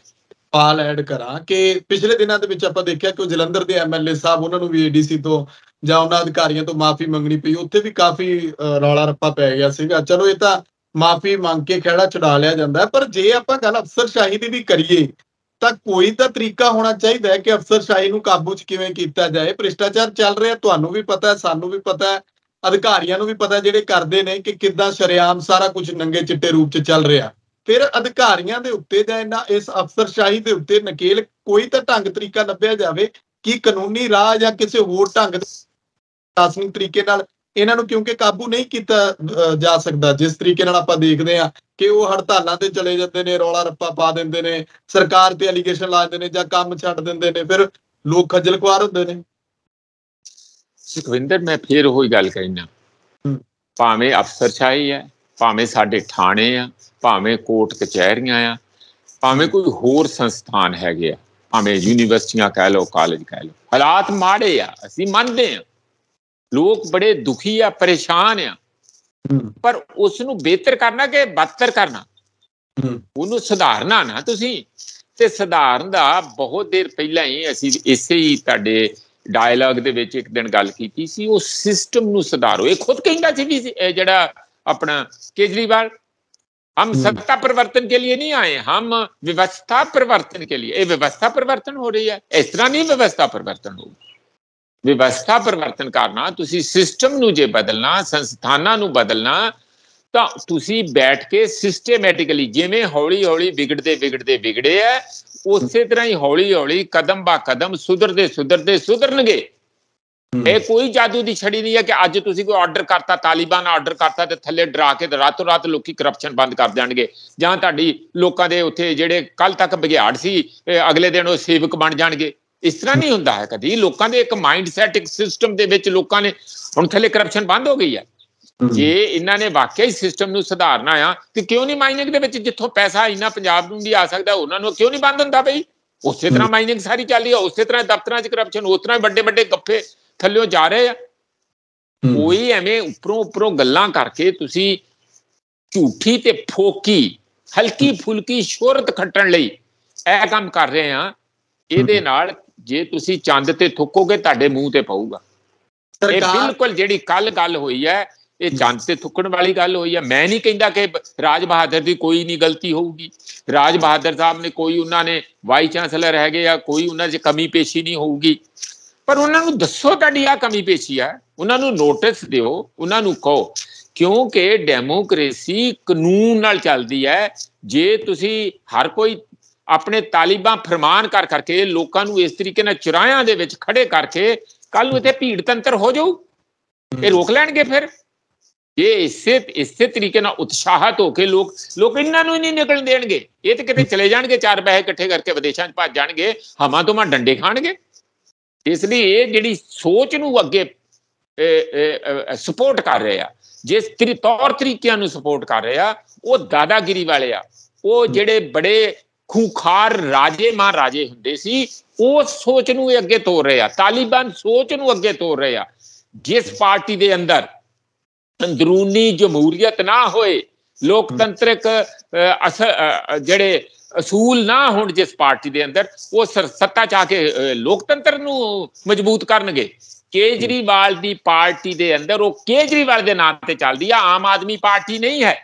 ਪਾਲ ਐਡ ਕਰਾਂ ਕਿ ਪਿਛਲੇ ਦਿਨਾਂ ਦੇ ਵਿੱਚ ਆਪਾਂ ਦੇਖਿਆ ਕਿ ਜਲੰਧਰ ਦੇ ਐਮਐਲਏ ਸਾਹਿਬ, ਉਹਨਾਂ ਨੂੰ ਵੀ ਏਡੀਸੀ ਤੋਂ ਜਾਂ ਉਹਨਾਂ ਅਧਿਕਾਰੀਆਂ ਤੋਂ ਮਾਫੀ ਮੰਗਣੀ ਪਈ। ਉੱਥੇ ਵੀ ਕਾਫੀ ਰੌਲਾ ਰੱਪਾ ਪੈ ਗਿਆ ਸੀਗਾ। ਚਲੋ ਇਹ ਤਾਂ ਮਾਫੀ ਮੰਗ ਕੇ ਖਹਿੜਾ ਛੁਡਾ ਲਿਆ ਜਾਂਦਾ, ਪਰ ਜੇ ਆਪਾਂ ਗੱਲ ਅਫਸਰਸ਼ਾਹੀ ਦੀ ਵੀ ਕਰੀਏ ਤਾਂ ਕੋਈ ਤਾਂ ਤਰੀਕਾ ਹੋਣਾ ਚਾਹੀਦਾ ਹੈ ਕਿ ਅਫਸਰਸ਼ਾਹੀ ਨੂੰ ਕਾਬੂ 'ਚ ਕਿਵੇਂ ਕੀਤਾ ਜਾਏ। ਭ੍ਰਿਸ਼ਟਾਚਾਰ ਚੱਲ ਰਿਹਾ, ਤੁਹਾਨੂੰ ਵੀ ਪਤਾ ਹੈ, ਸਾਨੂੰ ਵੀ ਪਤਾ ਹੈ, ਅਧਿਕਾਰੀਆਂ ਨੂੰ ਵੀ ਪਤਾ ਜਿਹੜੇ ਕਰਦੇ ਨੇ ਕਿ ਕਿੱਦਾਂ ਸ਼ਰੇਆਮ ਸਾਰਾ ਕੁਝ ਨੰਗੇ ਚਿੱਟੇ ਰੂਪ 'ਚ ਚੱਲ ਰਿਹਾ। ਫਿਰ ਅਧਿਕਾਰੀਆਂ ਦੇ ਉੱਤੇ ਜਾਂ ਇਸ ਅਫਸਰਸ਼ਾਹੀ ਦੇ ਉੱਤੇ ਨਕੇਲ ਕੋਈ ਤਾਂ ਢੰਗ ਤਰੀਕਾ ਲੱਭਿਆ ਜਾਵੇ ਕਿ ਕਾਨੂੰਨੀ ਰਾਹ ਜਾਂ ਕਿਸੇ ਹੋਰ ਢੰਗ ਪ੍ਰਸ਼ਾਸਨਿਕ ਤਰੀਕੇ ਨਾਲ ਇਹਨਾਂ ਨੂੰ, ਕਿਉਂਕਿ ਕਾਬੂ ਨਹੀਂ ਕੀਤਾ ਜਾ ਸਕਦਾ। ਜਿਸ ਤਰੀਕੇ ਨਾਲ ਆਪਾਂ ਦੇਖਦੇ ਹਾਂ ਕਿ ਉਹ ਹੜਤਾਲਾਂ ਤੇ ਚਲੇ ਜਾਂਦੇ ਨੇ, ਰੌਲਾ ਰੱਪਾ ਪਾ ਦਿੰਦੇ ਨੇ, ਸਰਕਾਰ ਤੇ ਐਲੀਗੇਸ਼ਨ ਲਾ ਦਿੰਦੇ ਨੇ ਜਾਂ ਕੰਮ ਛੱਡ ਦਿੰਦੇ ਨੇ, ਫਿਰ ਲੋਕ ਖੱਜਲ ਖੁਆਰ ਹੁੰਦੇ ਨੇ। ਸੁਖਵਿੰਦਰ, ਮੈਂ ਫਿਰ ਉਹੀ ਗੱਲ ਕਹਿਣਾ, ਭਾਵੇਂ ਅਫਸਰਸ਼ਾਹੀ ਹੈ, ਭਾਵੇਂ ਸਾਡੇ ਥਾਣੇ ਆ, ਭਾਵੇਂ ਕੋਰਟ ਕਚਹਿਰੀਆਂ ਆ, ਭਾਵੇਂ ਕੋਈ ਹੋਰ ਸੰਸਥਾਨ ਹੈਗੇ ਆ, ਭਾਵੇਂ ਯੂਨੀਵਰਸਿਟੀਆਂ ਕਹਿ ਲਓ, ਕਾਲਜ ਕਹਿ ਲਓ, ਹਾਲਾਤ ਮਾੜੇ ਆ, ਅਸੀਂ ਮੰਨਦੇ ਹਾਂ। ਲੋਕ ਬੜੇ ਦੁਖੀ ਆ, ਪਰੇਸ਼ਾਨ ਆ, ਪਰ ਉਸ ਨੂੰ ਬਿਹਤਰ ਕਰਨਾ ਕਿ ਬਦਤਰ ਕਰਨਾ, ਉਹਨੂੰ ਸੁਧਾਰਨਾ ਨਾ ਤੁਸੀਂ। ਤੇ ਸੁਧਾਰਨ ਦਾ ਬਹੁਤ ਦੇਰ ਪਹਿਲਾਂ ਹੀ ਅਸੀਂ ਇਸੇ ਹੀ ਤੁਹਾਡੇ ਡਾਇਲੌਗ ਦੇ ਵਿੱਚ ਇੱਕ ਦਿਨ ਗੱਲ ਕੀਤੀ ਸੀ। ਉਹ ਸਿਸਟਮ ਨੂੰ ਸੁਧਾਰੋ। ਇਹ ਖੁਦ ਕਹਿੰਦਾ ਸੀ ਵੀ ਜਿਹੜਾ ਆਪਣਾ ਕੇਜਰੀਵਾਲ, हम सत्ता परिवर्तन के लिए नहीं आए, हम व्यवस्था परिवर्तन के लिए। ये व्यवस्था परिवर्तन हो रही है, इस तरह नहीं व्यवस्था परिवर्तन होगी। व्यवस्था परिवर्तन करना, तुसी सिस्टम ਨੂੰ ਜੇ ਬਦਲਣਾ, ਸੰਸਥਾਨਾਂ ਨੂੰ ਬਦਲਣਾ, ਤਾਂ ਤੁਸੀਂ ਬੈਠ ਕੇ ਸਿਸਟੇਮੈਟਿਕਲੀ, ਜਿਵੇਂ ਹੌਲੀ ਹੌਲੀ ਵਿਗੜੇ ਆ, ਉਸੇ ਤਰ੍ਹਾਂ ਹੀ ਹੌਲੀ ਹੌਲੀ ਕਦਮ ਬਾ ਕਦਮ ਸੁਧਰਨਗੇ। ਇਹ ਕੋਈ ਜਾਦੂ ਦੀ ਛੜੀ ਨਹੀਂ ਹੈ ਕਿ ਅੱਜ ਤੁਸੀਂ ਕੋਈ ਆਰਡਰ ਕਰਤਾ, ਤਾਲਿਬਾਨ ਆਰਡਰ ਕਰਤਾ ਤੇ ਥੱਲੇ ਡਰਾ ਕੇ ਰਾਤੋਂ ਰਾਤ ਲੋਕੀ ਕਰਪਸ਼ਨ ਬੰਦ ਕਰ ਦੇਣਗੇ, ਜਾਂ ਤੁਹਾਡੀ ਲੋਕਾਂ ਦੇ ਉੱਥੇ ਜਿਹੜੇ ਕੱਲ ਤੱਕ ਬਘਿਆੜ ਸੀ ਅਗਲੇ ਦਿਨ ਉਹ ਸੇਵਕ ਬਣ ਜਾਣਗੇ। ਇਸ ਤਰ੍ਹਾਂ ਨਹੀਂ ਹੁੰਦਾ ਹੈ ਕਦੀ। ਲੋਕਾਂ ਦੇ ਇੱਕ ਮਾਈਂਡ ਸੈਟ, ਇੱਕ ਸਿਸਟਮ ਦੇ ਵਿੱਚ ਲੋਕਾਂ ਨੇ ਹੁਣ ਥੱਲੇ ਕਰਪਸ਼ਨ ਬੰਦ ਹੋ ਗਈ ਹੈ। ਜੇ ਇਹਨਾਂ ਨੇ ਵਾਕਿਆ ਹੀ ਸਿਸਟਮ ਨੂੰ ਸੁਧਾਰਨਾ ਆ ਤੇ ਕਿਉਂ ਨਹੀਂ ਮਾਈਨਿੰਗ ਦੇ ਵਿੱਚ ਜਿੱਥੋਂ ਪੈਸਾ ਇੰਨਾ ਪੰਜਾਬ ਨੂੰ ਵੀ ਆ ਸਕਦਾ ਉਹਨਾਂ ਨੂੰ ਕਿਉਂ ਨਹੀਂ ਬੰਦ ਹੁੰਦਾ ਬਈ? ਉਸੇ ਤਰ੍ਹਾਂ ਮਾਈਨਿੰਗ ਸਾਰੀ ਚੱਲ ਰਹੀ ਹੈ, ਉਸੇ ਤਰ੍ਹਾਂ ਦਫ਼ਤਰਾਂ 'ਚ ਕਰਪਸ਼ਨ, ਉਸ ਤਰ੍ਹਾਂ ਵੱਡੇ ਵੱਡੇ ਗੱਫੇ ਥੱਲਿਓ ਜਾ ਰਹੇ ਆ। ਕੋਈ ਐਵੇਂ ਉੱਪਰੋਂ ਗੱਲਾਂ ਕਰਕੇ ਤੁਸੀਂ ਝੂਠੀ ਤੇ ਫੋਕੀ ਹਲਕੀ ਫੁਲਕੀ ਸ਼ੋਹਰਤ ਖੱਟਣ ਲਈ ਇਹ ਕੰਮ ਕਰ ਰਹੇ ਆ। ਇਹਦੇ ਨਾਲ ਜੇ ਤੁਸੀਂ ਚੰਦ ਤੇ ਥੁੱਕੋਗੇ ਤੁਹਾਡੇ ਮੂੰਹ ਤੇ ਪਊਗਾ। ਇਹ ਬਿਲਕੁਲ ਜਿਹੜੀ ਕੱਲ ਗੱਲ ਹੋਈ ਹੈ, ਇਹ ਚੰਦ ਤੇ ਥੁੱਕਣ ਵਾਲੀ ਗੱਲ ਹੋਈ ਹੈ। ਮੈਂ ਨਹੀਂ ਕਹਿੰਦਾ ਕਿ ਰਾਜ ਬਹਾਦਰ ਦੀ ਕੋਈ ਨਹੀਂ ਗਲਤੀ ਹੋਊਗੀ। ਰਾਜ ਬਹਾਦਰ ਸਾਹਿਬ ਨੇ ਕੋਈ, ਉਹਨਾਂ ਨੇ ਵਾਈਸ ਚਾਂਸਲਰ ਹੈਗੇ ਆ, ਕੋਈ ਉਹਨਾਂ 'ਚ ਕਮੀ ਪੇਸ਼ੀ ਨਹੀਂ ਹੋਊਗੀ। ਪਰ ਉਹਨਾਂ ਨੂੰ ਦੱਸੋ ਤੁਹਾਡੀ ਆ ਕਮੀ ਪੇਸ਼ੀ ਹੈ, ਉਹਨਾਂ ਨੂੰ ਨੋਟਿਸ ਦਿਓ, ਉਹਨਾਂ ਨੂੰ ਕਹੋ, ਕਿਉਂਕਿ ਡੈਮੋਕ੍ਰੇਸੀ ਕਾਨੂੰਨ ਨਾਲ ਚੱਲਦੀ ਹੈ। ਜੇ ਤੁਸੀਂ ਹਰ ਕੋਈ ਆਪਣੇ ਤਾਲਿਬਾਂ ਫਰਮਾਨ ਕਰ ਕਰਕੇ ਲੋਕਾਂ ਨੂੰ ਇਸ ਤਰੀਕੇ ਨਾਲ ਚੁਰਾਹਿਆਂ ਦੇ ਵਿੱਚ ਖੜੇ ਕਰਕੇ ਕੱਲ ਨੂੰ ਇੱਥੇ ਭੀੜ ਤੰਤਰ ਹੋ ਜਾਊ, ਇਹ ਰੋਕ ਲੈਣਗੇ। ਫਿਰ ਇਹ ਇਸੇ ਤਰੀਕੇ ਨਾਲ ਉਤਸ਼ਾਹਤ ਹੋ ਕੇ ਲੋਕ ਇਹਨਾਂ ਨੂੰ ਹੀ ਨਹੀਂ ਨਿਕਲਣ ਦੇਣਗੇ। ਇਹ ਤੇ ਕਿਤੇ ਚਲੇ ਜਾਣਗੇ, 4 ਪੈਸੇ ਇਕੱਠੇ ਕਰਕੇ ਵਿਦੇਸ਼ਾਂ 'ਚ ਭੱਜ ਜਾਣਗੇ, ਹਮਾਂ ਤੋਂ ਡੰਡੇ ਖਾਣਗੇ। ਇਸ ਲਈ ਇਹ ਜਿਹੜੀ ਸੋਚ ਨੂੰ ਅੱਗੇ ਸਪੋਰਟ ਕਰ ਰਹੇ ਆ, ਜਿਸ ਤੌਰ ਤਰੀਕਿਆਂ ਨੂੰ ਸਪੋਰਟ ਕਰ ਰਹੇ ਆ, ਉਹ ਦਾਦਾਗਿਰੀ ਵਾਲੇ ਆ। ਉਹ ਜਿਹੜੇ ਬੜੇ ਖੂੰਖਾਰ ਰਾਜੇ ਮਹਾਰਾਜੇ ਹੁੰਦੇ ਸੀ, ਉਸ ਸੋਚ ਨੂੰ ਅੱਗੇ ਤੋਰ ਰਹੇ ਆ। ਤਾਲਿਬਾਨ ਸੋਚ ਨੂੰ ਅੱਗੇ ਤੋਰ ਰਹੇ ਆ। ਜਿਸ ਪਾਰਟੀ ਦੇ ਅੰਦਰ ਅੰਦਰੂਨੀ ਜਮਹੂਰੀਅਤ ਨਾ ਹੋਏ, ਲੋਕਤੰਤਰਿਕ ਜਿਹੜੇ ਅਸੂਲ ਨਾ ਹੋਣ ਜਿਸ ਪਾਰਟੀ ਦੇ ਅੰਦਰ, ਉਹ ਸੱਤਾ ਚਾਹ ਕੇ ਲੋਕਤੰਤਰ ਨੂੰ ਮਜ਼ਬੂਤ ਕਰਨਗੇ। ਕੇਜਰੀਵਾਲ ਦੀ ਪਾਰਟੀ ਦੇ ਅੰਦਰ ਉਹ ਕੇਜਰੀਵਾਲ ਦੇ ਨਾਂ ਤੇ ਚੱਲਦੀ ਆ, ਆਮ ਆਦਮੀ ਪਾਰਟੀ ਨਹੀਂ ਹੈ।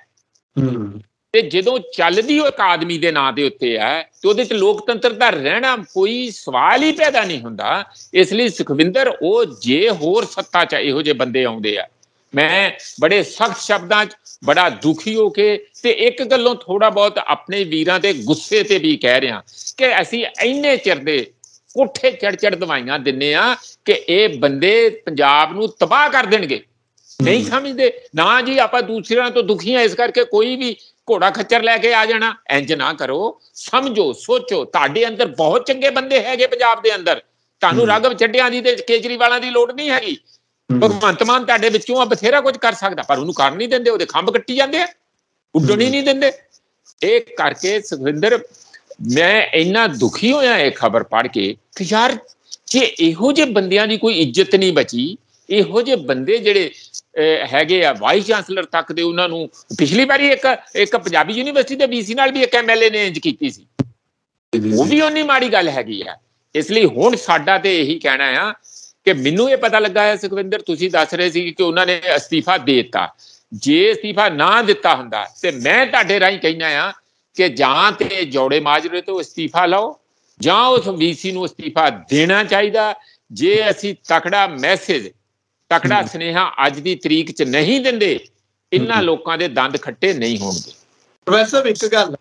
ਤੇ ਜਦੋਂ ਚੱਲਦੀ ਉਹ ਇੱਕ ਆਦਮੀ ਦੇ ਨਾਂ ਦੇ ਉੱਤੇ ਹੈ ਤੇ ਉਹਦੇ 'ਚ ਲੋਕਤੰਤਰ ਦਾ ਰਹਿਣਾ ਕੋਈ ਸਵਾਲ ਹੀ ਪੈਦਾ ਨਹੀਂ ਹੁੰਦਾ। ਇਸ ਲਈ ਸੁਖਵਿੰਦਰ, ਉਹ ਜੇ ਹੋਰ ਸੱਤਾ 'ਚ ਇਹੋ ਜਿਹੇ ਬੰਦੇ ਆਉਂਦੇ ਆ, ਮੈਂ ਬੜੇ ਸਖਤ ਸ਼ਬਦਾਂ 'ਚ ਬੜਾ ਦੁਖੀ ਹੋ ਕੇ ਤੇ ਇੱਕ ਗੱਲੋਂ ਥੋੜਾ ਬਹੁਤ ਆਪਣੇ ਵੀਰਾਂ ਦੇ ਗੁੱਸੇ ਤੇ ਵੀ ਕਹਿ ਰਿਹਾ ਕਿ ਅਸੀਂ ਇੰਨੇ ਚਿਰ ਦੇ ਕੋਠੇ ਚੜ ਦਵਾਈਆਂ ਦਿੰਨੇ ਆ ਕਿ ਇਹ ਬੰਦੇ ਪੰਜਾਬ ਨੂੰ ਤਬਾਹ ਕਰ ਦੇਣਗੇ। ਨਹੀਂ ਸਮਝਦੇ ਨਾ ਜੀ, ਆਪਾਂ ਦੂਸਰਿਆਂ ਤੋਂ ਦੁਖੀ ਆ, ਇਸ ਕਰਕੇ ਕੋਈ ਵੀ ਘੋੜਾ ਖੱਚਰ ਲੈ ਕੇ ਆ ਜਾਣਾ। ਇੰਜ ਨਾ ਕਰੋ, ਸਮਝੋ, ਸੋਚੋ। ਤੁਹਾਡੇ ਅੰਦਰ ਬਹੁਤ ਚੰਗੇ ਬੰਦੇ ਹੈਗੇ ਪੰਜਾਬ ਦੇ ਅੰਦਰ, ਤੁਹਾਨੂੰ ਰਾਘਵ ਚੱਡਿਆਂ ਦੀ ਤੇ ਕੇਜਰੀਵਾਲਾਂ ਦੀ ਲੋੜ ਨਹੀਂ ਹੈਗੀ। ਭਗਵੰਤ ਮਾਨ ਤੁਹਾਡੇ ਵਿੱਚੋਂ ਆ ਬਥੇਰਾ ਕੁਝ ਕਰ ਸਕਦਾ, ਪਰ ਉਹਨੂੰ ਕਰ ਨਹੀਂ ਦਿੰਦੇ, ਉਹਦੇ ਖੰਭ ਕੱਟੀ ਜਾਂਦੇ ਆ, ਉੱਡਣ ਹੀ ਨਹੀਂ ਦਿੰਦੇ। ਇਹ ਕਰਕੇ ਸੁਖਵਿੰਦਰ, ਮੈਂ ਇੰਨਾ ਦੁਖੀ ਹੋਇਆ ਇਹ ਖਬਰ ਪੜ੍ਹ ਕੇ ਕਿ ਯਾਰ, ਜੇ ਇਹੋ ਜਿਹੇ ਬੰਦਿਆਂ ਦੀ ਕੋਈ ਇੱਜ਼ਤ ਨਹੀਂ ਬਚੀ, ਇਹੋ ਜਿਹੇ ਬੰਦੇ ਜਿਹੜੇ ਹੈਗੇ ਆ ਵਾਈਸ ਚਾਂਸਲਰ ਤੱਕ ਦੇ, ਉਹਨਾਂ ਨੂੰ ਪਿਛਲੀ ਵਾਰੀ ਇੱਕ ਪੰਜਾਬੀ ਯੂਨੀਵਰਸਿਟੀ ਦੇ ਵੀਸੀ ਨਾਲ ਵੀ ਇੱਕ ਐਮਐਲਏ ਨੇ ਇੰਜ ਕੀਤੀ ਸੀ, ਉਹ ਵੀ ਉਨੀ ਮਾੜੀ ਗੱਲ ਹੈਗੀ ਆ। ਇਸ ਲਈ ਹੁਣ ਸਾਡਾ ਤੇ ਇਹੀ ਕਹਿਣਾ ਆ ਕਿ ਮੈਨੂੰ ਇਹ ਪਤਾ ਲੱਗਾ ਹੈ ਸੁਖਵਿੰਦਰ, ਤੁਸੀਂ ਦੱਸ ਰਹੇ ਸੀ ਕਿ ਉਹਨਾਂ ਨੇ ਅਸਤੀਫਾ ਦੇ ਦਿੱਤਾ। ਜੇ ਅਸਤੀਫਾ ਨਾ ਦਿੱਤਾ ਹੁੰਦਾ ਤੇ ਮੈਂ ਤੁਹਾਡੇ ਰਾਹੀਂ ਕਹਿਣਾ ਆ ਕਿ ਜਾਂ ਤੇ ਜੋੜੇ ਮਾਜਰੇ ਤੋਂ ਅਸਤੀਫਾ ਲਓ, ਜਾਂ ਉਸ ਵੀਸੀ ਨੂੰ ਅਸਤੀਫਾ ਦੇਣਾ ਚਾਹੀਦਾ। ਜੇ ਅਸੀਂ ਤਕੜਾ ਮੈਸੇਜ, ਤਕੜਾ ਸੁਨੇਹਾ ਅੱਜ ਦੀ ਤਰੀਕ 'ਚ ਨਹੀਂ ਦਿੰਦੇ, ਇਹਨਾਂ ਲੋਕਾਂ ਦੇ ਦੰਦ ਖੱਟੇ ਨਹੀਂ ਹੋਣਗੇ। ਪ੍ਰੋਫੈਸਰ, ਇੱਕ ਗੱਲ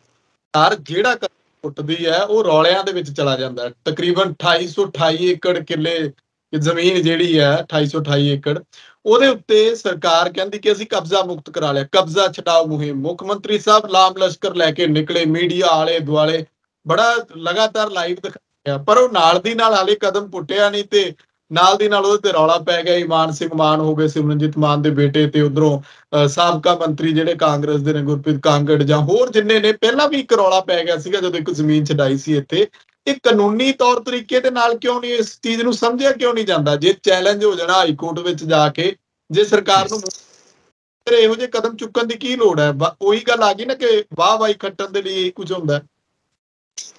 ਯਾਰ, ਜਿਹੜਾ ਪੁੱਟਦੀ ਹੈ ਉਹ ਰੌਲਿਆਂ ਦੇ ਵਿੱਚ ਚਲਾ ਜਾਂਦਾ। ਤਕਰੀਬਨ 2828 ਏਕੜ ਕਿੱਲੇ ਜ਼ਮੀਨ ਜਿਹੜੀ ਹੈ, 2828 ਏਕੜ, ਉਹਦੇ ਉੱਤੇ ਸਰਕਾਰ ਕਹਿੰਦੀ ਕਿ ਅਸੀਂ ਕਬਜ਼ਾ ਮੁਕਤ ਕਰਾ ਲਿਆ। ਕਬਜ਼ਾ ਛਡਾਓ ਮੁਹਿੰਮ, ਮੁੱਖ ਮੰਤਰੀ ਸਾਹਿਬ ਲਾਮ ਲਸ਼ਕਰ ਲੈ ਕੇ ਨਿਕਲੇ, ਮੀਡੀਆ ਆਲੇ ਦੁਆਲੇ ਬੜਾ ਲਗਾਤਾਰ ਲਾਈਵ ਦਿਖਾਇਆ, ਪਰ ਉਹ ਨਾਲ ਦੀ ਨਾਲ ਹਾਲੇ ਕਦਮ ਪੁੱਟਿਆ ਨਹੀਂ ਤੇ ਨਾਲ ਦੀ ਨਾਲ ਉਹਦੇ ਤੇ ਰੌਲਾ ਪੈ ਗਿਆ। ਮਾਨ ਸਿੰਘ ਮਾਨ ਹੋ ਗਏ, ਸਿਮਰਨਜੀਤ ਮਾਨ ਦੇ ਬੇਟੇ, ਤੇ ਉਧਰੋਂ ਸਾਬਕਾ ਮੰਤਰੀ ਜਿਹੜੇ ਕਾਂਗਰਸ ਦੇ ਨੇ, ਗੁਰਪ੍ਰੀਤ ਕਾਂਗੜ ਜਾਂ ਹੋਰ ਜਿੰਨੇ ਨੇ। ਪਹਿਲਾਂ ਵੀ ਇੱਕ ਰੌਲਾ ਪੈ ਗਿਆ ਸੀਗਾ ਜਦੋਂ ਇੱਕ ਜ਼ਮੀਨ ਛਡਾਈ ਸੀ ਇੱਥੇ। ਇਹ ਕਾਨੂੰਨੀ ਤੌਰ ਤਰੀਕੇ ਦੇ ਨਾਲ ਕਿਉਂ ਨਹੀਂ ਇਸ ਚੀਜ਼ ਨੂੰ ਸਮਝਿਆ ਕਿਉਂ ਨਹੀਂ ਜਾਂਦਾ? ਜੇ ਚੈਲੰਜ ਹੋ ਜਾਣਾ ਹਾਈ ਕੋਰਟ ਵਿੱਚ ਜਾ ਕੇ, ਜੇ ਸਰਕਾਰ ਨੂੰ ਫਿਰ ਇਹੋ ਜਿਹੇ ਕਦਮ ਚੁੱਕਣ ਦੀ ਕੀ ਲੋੜ ਹੈ? ਉਹੀ ਗੱਲ ਆ ਗਈ ਨਾ ਕਿ ਵਾਹਵਾਹੀ ਖੱਟਣ ਦੇ ਲਈ ਕੁਝ ਹੁੰਦਾ।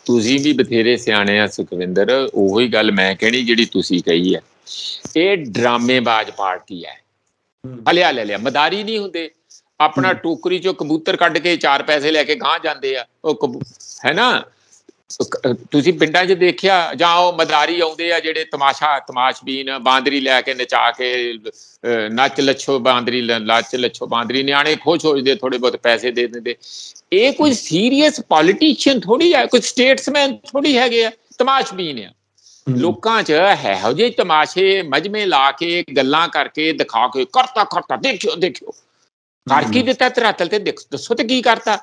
ਤੁਸੀਂ ਵੀ ਬਥੇਰੇ ਸਿਆਣੇ ਆ ਸੁਖਵਿੰਦਰ, ਉਹੀ ਗੱਲ ਮੈਂ ਕਹਿਣੀ ਜਿਹੜੀ ਤੁਸੀਂ ਕਹੀ ਹੈ। ਇਹ ਡਰਾਮੇਬਾਜ਼ ਪਾਰਟੀ ਹੈ, ਹਲਿਆ ਲੈ ਲਿਆ, ਮਦਾਰੀ ਨਹੀਂ ਹੁੰਦੇ। ਆਪਣਾ ਟੋਕਰੀ ਚੋਂ ਕਬੂਤਰ ਕੱਢ ਕੇ 4 ਪੈਸੇ ਲੈ ਕੇ ਗਾਂਹ ਜਾਂਦੇ ਆ, ਉਹ ਹੈ ਨਾ। ਤੁਸੀਂ ਪਿੰਡਾਂ 'ਚ ਦੇਖਿਆ, ਜਾਂ ਉਹ ਮਦਾਰੀ ਆਉਂਦੇ ਆ ਜਿਹੜੇ ਤਮਾਸ਼ਬੀਨ, ਬਾਂਦਰੀ ਲੈ ਕੇ ਨਚਾ ਕੇ ਨੱਚ ਲੱਛੋ ਬਾਂਦਰੀ, ਨੱਚ ਲੱਛੋ ਬਾਂਦਰੀ, ਨਿਆਣੇ ਖੁਸ਼ ਹੋ ਜਾਂਦੇ, ਥੋੜੇ ਬਹੁਤ ਪੈਸੇ ਦੇ ਦਿੰਦੇ। ਇਹ ਕੋਈ ਸੀਰੀਅਸ ਪੋਲੀਟੀਸ਼ੀਅਨ ਥੋੜੀ ਹੈ, ਕੋਈ ਸਟੇਟਸਮੈਨ ਥੋੜੀ ਹੈਗੇ ਆ, ਤਮਾਸ਼ਬੀਨ ਆ। ਲੋਕਾਂ 'ਚ ਇਹੋ ਜਿਹੇ ਤਮਾਸ਼ੇ ਮਜਮੇ ਲਾ ਕੇ, ਗੱਲਾਂ ਕਰਕੇ, ਦਿਖਾ ਕੇ, ਕਰਤਾ ਦੇਖਿਓ ਕਰ ਕੀ ਦਿੱਤਾ ਧਰਾਤਲ ਤੇ, ਦੱਸੋ ਤੇ ਕੀ ਕਰਤਾ।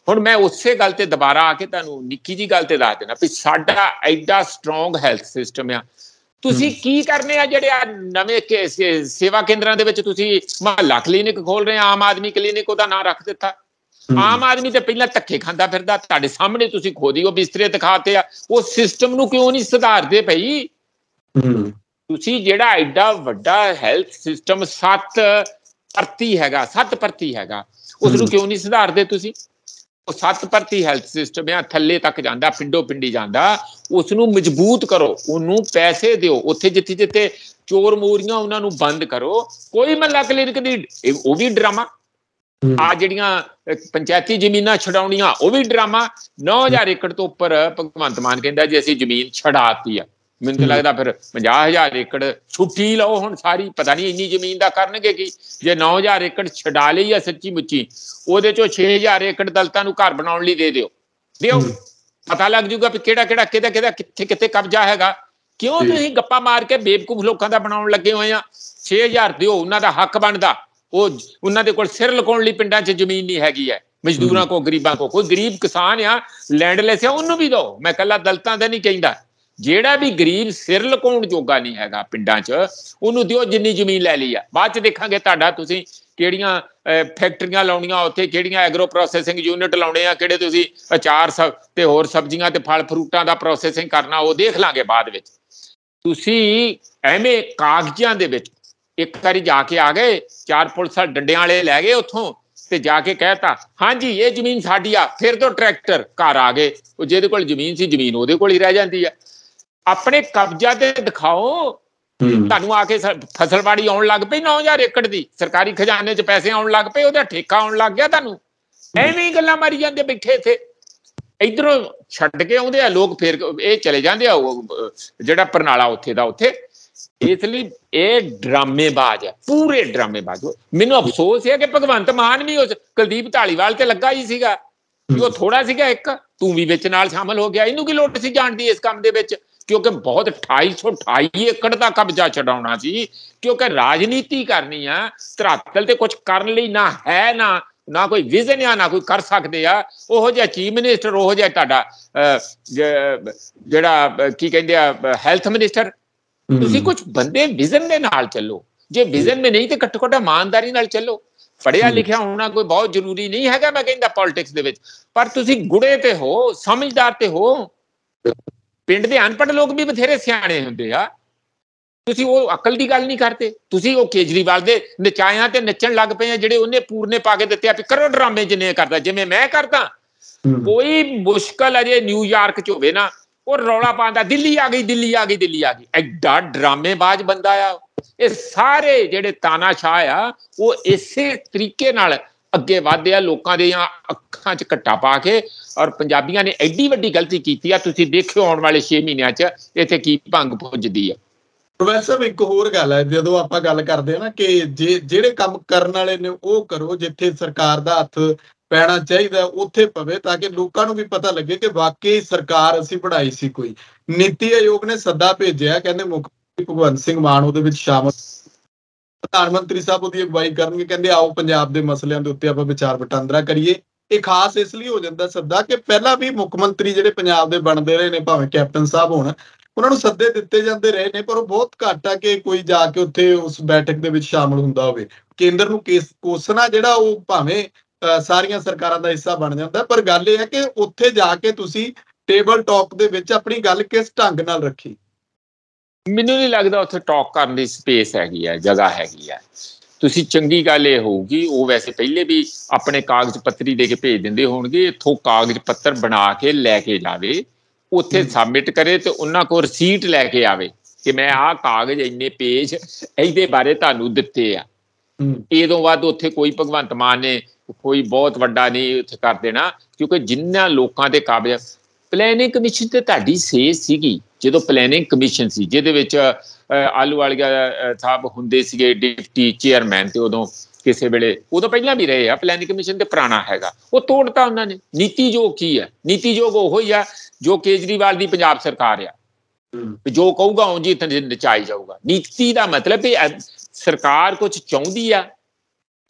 ਹੁਣ ਮੈਂ ਉਸੇ ਗੱਲ ਤੇ ਦੁਬਾਰਾ ਆ ਕੇ ਤੁਹਾਨੂੰ ਨਿੱਕੀ ਜੀ ਗੱਲ ਤੇ ਦੱਸ ਦੇਣਾ ਵੀ ਸਾਡਾ ਐਡਾ ਸਟਰੋਂਗ ਹੈਲਥ ਸਿਸਟਮ ਆ। ਤੁਸੀਂ ਕੀ ਕਰਨੇ ਆ ਜਿਹੜੇ ਆ ਨਵੇਂ ਸੇਵਾ ਕੇਂਦਰਾਂ ਦੇ ਵਿੱਚ ਤੁਸੀਂ ਮੁਹੱਲਾ ਕਲੀਨਿਕ ਖੋਲ ਰਹੇ ਆ, ਆਮ ਆਦਮੀ ਕਲੀਨਿਕ ਉਹਦਾ ਨਾਂ ਰੱਖ ਦਿੱਤਾ। ਆਮ ਆਦਮੀ ਤੇ ਪਹਿਲਾਂ ਧੱਕੇ ਖਾਂਦਾ ਫਿਰਦਾ, ਤੁਹਾਡੇ ਸਾਹਮਣੇ ਤੁਸੀਂ ਖੋਦੀ ਉਹ ਬਿਸਤਰੇ ਦਿਖਾਤੇ ਆ। ਉਹ ਸਿਸਟਮ ਨੂੰ ਕਿਉਂ ਨਹੀਂ ਸੁਧਾਰਦੇ ਪਈ? ਤੁਸੀਂ ਜਿਹੜਾ ਐਡਾ ਵੱਡਾ ਹੈਲਥ ਸਿਸਟਮ 7 ਪਰਤੀ ਹੈਗਾ, ਉਸ ਨੂੰ ਕਿਉਂ ਨਹੀਂ ਸੁਧਾਰਦੇ ਤੁਸੀਂ? ਉਹ 7 ਪਰਤੀ ਹੈਲਥ ਸਿਸਟਮ ਆ, ਥੱਲੇ ਤੱਕ ਜਾਂਦਾ, ਪਿੰਡੋ ਪਿੰਡੀ ਜਾਂਦਾ। ਉਸ ਨੂੰ ਮਜ਼ਬੂਤ ਕਰੋ, ਉਹਨੂੰ ਪੈਸੇ ਦਿਓ। ਉੱਥੇ ਜਿੱਥੇ ਚੋਰ ਮੋਰੀਆਂ ਉਹਨਾਂ ਨੂੰ ਬੰਦ ਕਰੋ। ਕੋਈ ਮਹੱਲਾ ਕਲੀਨਿਕ ਦੀ ਉਹ ਵੀ ਡਰਾਮਾ, ਆ ਜਿਹੜੀਆਂ ਪੰਚਾਇਤੀ ਜ਼ਮੀਨਾਂ ਛਡਾਉਣੀਆਂ ਉਹ ਵੀ ਡਰਾਮਾ। 9000 ਏਕੜ ਤੋਂ ਉੱਪਰ ਭਗਵੰਤ ਮਾਨ ਕਹਿੰਦਾ ਜੀ ਅਸੀਂ ਜ਼ਮੀਨ ਛਡਾਤੀ ਆ। ਮੈਨੂੰ ਤਾਂ ਲੱਗਦਾ ਫਿਰ 50,000 ਏਕੜ ਛੁੱਟੀ ਲਓ ਹੁਣ ਸਾਰੀ, ਪਤਾ ਨਹੀਂ ਇੰਨੀ ਜ਼ਮੀਨ ਦਾ ਕਰਨਗੇ ਕੀ। ਜੇ 9,000 ਏਕੜ ਛਡਾ ਲਈ ਆ ਸੱਚੀ ਮੁੱਚੀ, ਉਹਦੇ ਚੋਂ 6,000 ਏਕੜ ਦਲਿਤਾਂ ਨੂੰ ਘਰ ਬਣਾਉਣ ਲਈ ਦੇ ਦਿਓ, ਪਤਾ ਲੱਗ ਜੂਗਾ ਵੀ ਕਿਹੜਾ ਕਿਹਦਾ ਕਿੱਥੇ ਕਿੱਥੇ ਕਬਜ਼ਾ ਹੈਗਾ। ਕਿਉਂ ਤੁਸੀਂ ਗੱਪਾਂ ਮਾਰ ਕੇ ਬੇਵਕੂਫ ਲੋਕਾਂ ਦਾ ਬਣਾਉਣ ਲੱਗੇ ਹੋਏ ਆ। 6,000 ਦਿਓ, ਉਹਨਾਂ ਦਾ ਹੱਕ ਬਣਦਾ। ਉਹ ਉਹਨਾਂ ਦੇ ਕੋਲ ਸਿਰ ਲੁਕਾਉਣ ਲਈ ਪਿੰਡਾਂ 'ਚ ਜ਼ਮੀਨ ਨਹੀਂ ਹੈਗੀ ਹੈ, ਮਜ਼ਦੂਰਾਂ ਕੋ, ਗਰੀਬਾਂ ਕੋ। ਕੋਈ ਗਰੀਬ ਕਿਸਾਨ ਆ ਲੈਂਡਲੈਸ ਆ, ਉਹਨੂੰ ਵੀ ਦਿਓ। ਮੈਂ ਇਕੱਲਾ ਦਲਿਤਾਂ ਦਾ ਨਹੀਂ ਕਹਿੰਦਾ, ਜਿਹੜਾ ਵੀ ਗਰੀਬ ਸਿਰ ਲੁਕਾਉਣ ਜੋਗਾ ਨਹੀਂ ਹੈਗਾ ਪਿੰਡਾਂ 'ਚ, ਉਹਨੂੰ ਦਿਓ ਜਿੰਨੀ ਜ਼ਮੀਨ ਲੈ ਲਈ ਆ। ਬਾਅਦ 'ਚ ਦੇਖਾਂਗੇ ਤੁਹਾਡਾ ਤੁਸੀਂ ਕਿਹੜੀਆਂ ਫੈਕਟਰੀਆਂ ਲਾਉਣੀਆਂ ਉੱਥੇ, ਕਿਹੜੀਆਂ ਐਗਰੋ ਪ੍ਰੋਸੈਸਿੰਗ ਯੂਨਿਟ ਲਾਉਣੇ ਆ, ਕਿਹੜੇ ਤੁਸੀਂ ਅਚਾਰ ਤੇ ਹੋਰ ਸਬਜ਼ੀਆਂ ਤੇ ਫਲ ਫਰੂਟਾਂ ਦਾ ਪ੍ਰੋਸੈਸਿੰਗ ਕਰਨਾ, ਉਹ ਦੇਖ ਲਾਂਗੇ ਬਾਅਦ ਵਿੱਚ। ਤੁਸੀਂ ਐਵੇਂ ਕਾਗਜ਼ਾਂ ਦੇ ਵਿੱਚ ਇੱਕ ਵਾਰੀ ਜਾ ਕੇ ਆ ਗਏ, 4 ਪੁਲਿਸ ਡੰਡਿਆਂ ਵਾਲੇ ਲੈ ਗਏ ਉੱਥੋਂ ਤੇ ਜਾ ਕੇ ਕਹਿਤਾ ਹਾਂਜੀ ਇਹ ਜ਼ਮੀਨ ਸਾਡੀ ਆ, ਫਿਰ ਤੋਂ ਟਰੈਕਟਰ ਘਰ ਆ ਗਏ। ਉਹ ਜਿਹਦੇ ਕੋਲ ਜ਼ਮੀਨ ਸੀ ਜ਼ਮੀਨ ਉਹਦੇ ਕੋਲ ਹੀ ਰਹਿ ਜਾਂਦੀ ਆ। ਆਪਣੇ ਕਬਜ਼ਾ ਤੇ ਦਿਖਾਓ। ਤੁਹਾਨੂੰ ਆ ਕੇ ਫਸਲਵਾੜੀ ਆਉਣ ਲੱਗ ਪਈ 9,000 ਏਕੜ ਦੀ, ਸਰਕਾਰੀ ਖਜ਼ਾਨੇ 'ਚ ਪੈਸੇ ਆਉਣ ਲੱਗ ਪਏ, ਉਹਦਾ ਠੇਕਾ ਆਉਣ ਲੱਗ ਗਿਆ ਤੁਹਾਨੂੰ। ਐਵੇਂ ਹੀ ਗੱਲਾਂ ਮਾਰੀ ਜਾਂਦੇ ਬੈਠੇ ਇੱਥੇ। ਇੱਧਰੋਂ ਛੱਡ ਕੇ ਆਉਂਦੇ ਆ ਲੋਕ, ਫਿਰ ਇਹ ਚਲੇ ਜਾਂਦੇ ਆ ਜਿਹੜਾ ਪਰਨਾਲਾ ਉੱਥੇ ਦਾ ਉੱਥੇ। ਇਸ ਲਈ ਇਹ ਡਰਾਮੇਬਾਜ਼ ਹੈ, ਪੂਰੇ ਡਰਾਮੇਬਾਜ਼। ਮੈਨੂੰ ਅਫਸੋਸ ਹੈ ਕਿ ਭਗਵੰਤ ਮਾਨ ਵੀ ਉਸ ਕੁਲਦੀਪ ਢਾਲੀਵਾਲ ਤੇ ਲੱਗਾ ਹੀ ਸੀਗਾ, ਉਹ ਥੋੜਾ ਸੀਗਾ ਇੱਕ, ਤੂੰ ਵੀ ਵਿੱਚ ਨਾਲ ਸ਼ਾਮਲ ਹੋ ਗਿਆ। ਇਹਨੂੰ ਕੀ ਲੋੜ ਸੀ ਜਾਣ ਦੀ ਇਸ ਕੰਮ ਦੇ ਵਿੱਚ, ਕਿਉਂਕਿ ਬਹੁਤ 2,228 ਏਕੜ ਦਾ ਕਬਜ਼ਾ ਛਡਾਉਣਾ ਸੀ, ਕਿਉਂਕਿ ਰਾਜਨੀਤੀ ਕਰਨੀ ਆ। ਧਰਾਤਲ ਤੇ ਕੁਝ ਕਰਨ ਲਈ ਨਾ ਹੈ, ਨਾ ਕੋਈ ਵਿਜ਼ਨ ਆ, ਨਾ ਕੋਈ ਕਰ ਸਕਦੇ ਆ। ਉਹੋ ਜਿਹਾ ਚੀਫ ਮਿਨਿਸਟਰ, ਉਹੋ ਜਿਹਾ ਤੁਹਾਡਾ ਜਿਹੜਾ ਕੀ ਕਹਿੰਦੇ ਆ ਹੈਲਥ ਮਿਨਿਸਟਰ। ਤੁਸੀਂ ਕੁਝ ਬੰਦੇ ਵਿਜ਼ਨ ਦੇ ਨਾਲ ਚੱਲੋ, ਜੇ ਵਿਜ਼ਨ में ਨਹੀਂ ਤੇ ਘੱਟੋ ਘੱਟ ਇਮਾਨਦਾਰੀ ਨਾਲ ਚੱਲੋ। ਪੜ੍ਹਿਆ ਲਿਖਿਆ ਹੋਣਾ ਕੋਈ ਬਹੁਤ ਜ਼ਰੂਰੀ ਨਹੀਂ ਹੈਗਾ, ਮੈਂ ਕਹਿੰਦਾ ਪੋਲਿਟਿਕਸ ਦੇ ਵਿੱਚ, ਪਰ ਤੁਸੀਂ ਗੁੜੇ ਤੇ ਹੋ, ਸਮਝਦਾਰ ਤੇ ਹੋ। ਪਿੰਡ ਦੇ ਅਨਪੜ੍ਹ ਲੋਕ ਵੀ ਬਥੇਰੇ ਸਿਆਣੇ ਹੁੰਦੇ ਆ, ਤੁਸੀਂ ਉਹ ਅਕਲ ਦੀ ਗੱਲ ਨਹੀਂ ਕਰਦੇ। ਤੁਸੀਂ ਉਹ ਕੇਜਰੀਵਾਲ ਦੇ ਨਚਾਇਆਂ ਤੇ ਨੱਚਣ ਲੱਗ ਪਏ ਆ, ਜਿਹੜੇ ਉਹਨੇ ਪੂਰਨੇ ਪਾ ਕੇ ਦਿੱਤੇ ਆ ਵੀ ਕਰੋ ਡਰਾਮੇ ਜਿੰਨੇ ਕਰਦਾ, ਜਿਵੇਂ ਮੈਂ ਕਰਦਾ। ਕੋਈ ਮੁਸ਼ਕਲ ਅਜੇ ਨਿਊਯਾਰਕ 'ਚ ਹੋਵੇ ਨਾ, ਉਹ ਰੌਲਾ ਪਾਉਂਦਾ ਦਿੱਲੀ ਆ ਗਈ, ਦਿੱਲੀ ਆ ਗਈ, ਦਿੱਲੀ ਆ ਗਈ। ਐਡਾ ਡਰਾਮੇਬਾਜ਼ ਬੰਦਾ ਆ। ਇਹ ਸਾਰੇ ਜਿਹੜੇ ਤਾਨਾਸ਼ਾਹ ਆ, ਉਹ ਇਸੇ ਤਰੀਕੇ ਨਾਲ ਅੱਗੇ ਵਧਦੇ ਆ, ਲੋਕਾਂ ਦੇ ਅੱਖਾਂ 'ਚ ਘੱਟਾ ਪਾ ਕੇ। ਔਰ ਪੰਜਾਬੀਆਂ ਨੇ ਐਡੀ ਵੱਡੀ ਗਲਤੀ ਕੀਤੀ ਆ, ਤੁਸੀਂ ਦੇਖਿਓ ਆਉਣ ਵਾਲੇ 6 ਮਹੀਨਿਆਂ 'ਚ ਇੱਥੇ ਕੀ ਭੰਗ ਪੁੱਜਦੀ ਆ। ਪ੍ਰੋਫੈਸਰ ਇੱਕ ਹੋਰ ਗੱਲ ਹੈ, ਜਦੋਂ ਆਪਾਂ ਗੱਲ ਕਰਦੇ ਆ ਨਾ ਕਿ ਜਿਹੜੇ ਕੰਮ ਕਰਨ ਵਾਲੇ ਨੇ ਉਹ ਕਰੋ, ਜਿੱਥੇ ਸਰਕਾਰ ਦਾ ਹੱਥ ਪੈਣਾ ਚਾਹੀਦਾ ਉੱਥੇ ਪਵੇ, ਤਾਂ ਕਿ ਲੋਕਾਂ ਨੂੰ ਵੀ ਪਤਾ ਲੱਗੇ ਕਿ ਵਾਕਈ ਸਰਕਾਰ ਅਸੀਂ ਬਣਾਈ ਸੀ। ਕੋਈ ਨੀਤੀ ਆਯੋਗ ਨੇ ਸੱਦਾ ਭੇਜਿਆ, ਕਹਿੰਦੇ ਮੁੱਖ ਮੰਤਰੀ ਭਗਵੰਤ ਸਿੰਘ ਮਾਨ ਉਹਦੇ ਵਿੱਚ ਸ਼ਾਮਲ, ਪ੍ਰਧਾਨ ਮੰਤਰੀ ਸਾਹਿਬ ਉਹਦੀ ਅਗਵਾਈ ਕਰਨਗੇ। ਕਹਿੰਦੇ ਆਓ ਪੰਜਾਬ ਦੇ ਮਸਲਿਆਂ ਦੇ ਉੱਤੇ ਆਪਾਂ ਵਿਚਾਰ ਵਟਾਂਦਰਾ ਕਰੀਏ। ਇਹ ਖਾਸ ਇਸ ਲਈ ਹੋ ਜਾਂਦਾ ਸੱਦਾ ਕਿ ਪਹਿਲਾਂ ਵੀ ਮੁੱਖ ਮੰਤਰੀ ਜਿਹੜੇ ਪੰਜਾਬ ਦੇ ਬਣਦੇ ਰਹੇ ਨੇ, ਭਾਵੇਂ ਕੈਪਟਨ ਸਾਹਿਬ ਹੋਣ, ਉਹਨਾਂ ਨੂੰ ਸੱਦੇ ਦਿੱਤੇ ਜਾਂਦੇ ਰਹੇ ਨੇ, ਪਰ ਉਹ ਬਹੁਤ ਘੱਟ ਆ ਕਿ ਕੋਈ ਜਾ ਕੇ ਉੱਥੇ ਉਸ ਬੈਠਕ ਦੇ ਵਿੱਚ ਸ਼ਾਮਲ ਹੁੰਦਾ ਹੋਵੇ। ਕੇਂਦਰ ਨੂੰ ਕੋਸਣਾ ਜਿਹੜਾ, ਉਹ ਭਾਵੇਂ ਸਾਰੀਆਂ ਸਰਕਾਰਾਂ ਦਾ ਹਿੱਸਾ ਬਣ ਜਾਂਦਾ, ਪਰ ਗੱਲ ਇਹ ਹੈ ਕਿ ਉੱਥੇ ਜਾ ਕੇ ਤੁਸੀਂ ਟੇਬਲ ਟਾਕ ਦੇ ਵਿੱਚ ਆਪਣੀ ਗੱਲ ਕਿਸ ਢੰਗ ਨਾਲ ਰੱਖੀ। ਮੈਨੂੰ ਨਹੀਂ ਲੱਗਦਾ ਉੱਥੇ ਟਾਕ ਕਰਨ ਦੀ ਸਪੇਸ ਹੈਗੀ ਹੈ, ਜਗ੍ਹਾ ਹੈਗੀ ਹੈ। ਤੁਸੀਂ ਚੰਗੀ ਗੱਲ ਇਹ ਹੋਊਗੀ, ਉਹ ਵੈਸੇ ਪਹਿਲੇ ਵੀ ਆਪਣੇ ਕਾਗਜ਼ ਪੱਤਰੀ ਦੇ ਕੇ ਭੇਜ ਦਿੰਦੇ ਹੋਣਗੇ, ਇੱਥੋਂ ਕਾਗਜ਼ ਪੱਤਰ ਬਣਾ ਕੇ ਲੈ ਕੇ ਜਾਵੇ, ਉੱਥੇ ਸਬਮਿਟ ਕਰੇ ਤੇ ਉਹਨਾਂ ਕੋਲ ਰਸੀਟ ਲੈ ਕੇ ਆਵੇ ਕਿ ਮੈਂ ਆਹ ਕਾਗਜ਼ ਇੰਨੇ ਪੇਜ ਇਹਦੇ ਬਾਰੇ ਤੁਹਾਨੂੰ ਦਿੱਤੇ ਆ। ਇਹਦੋਂ ਬਾਅਦ ਉੱਥੇ ਕੋਈ ਭਗਵੰਤ ਮਾਨ ਨੇ ਕੋਈ ਬਹੁਤ ਵੱਡਾ ਨਹੀਂ ਉੱਥੇ ਕਰ ਦੇਣਾ, ਕਿਉਂਕਿ ਜਿੰਨਾ ਲੋਕਾਂ ਦੇ ਕਾਬਲ। ਪਲੈਨਿੰਗ ਕਮਿਸ਼ਨ ਤੇ ਤੁਹਾਡੀ ਸੇਧ ਸੀਗੀ, ਜਦੋਂ ਪਲੈਨਿੰਗ ਕਮਿਸ਼ਨ ਸੀ ਜਿਹਦੇ ਵਿੱਚ ਆਲੂਵਾਲੀਆ ਸਾਹਿਬ ਹੁੰਦੇ ਸੀਗੇ ਡਿਪਟੀ ਚੇਅਰਮੈਨ, ਤੇ ਉਦੋਂ ਕਿਸੇ ਵੇਲੇ, ਉਦੋਂ ਪਹਿਲਾਂ ਵੀ ਰਹੇ ਆ ਪਲੈਨਿੰਗ ਕਮਿਸ਼ਨ, ਤੇ ਪੁਰਾਣਾ ਹੈਗਾ, ਉਹ ਤੋੜਤਾ ਉਹਨਾਂ ਨੇ। ਨੀਤੀਯੋਗ ਕੀ ਹੈ? ਨੀਤੀਯੋਗ ਉਹੋ ਹੀ ਆ ਜੋ ਕੇਜਰੀਵਾਲ ਦੀ ਪੰਜਾਬ ਸਰਕਾਰ ਆ, ਜੋ ਕਹੂਗਾ ਉਂਝ ਹੀ ਨਚਾਈ ਜਾਊਗਾ। ਨੀਤੀ ਦਾ ਮਤਲਬ ਇਹ ਸਰਕਾਰ ਕੁਝ ਚਾਹੁੰਦੀ ਆ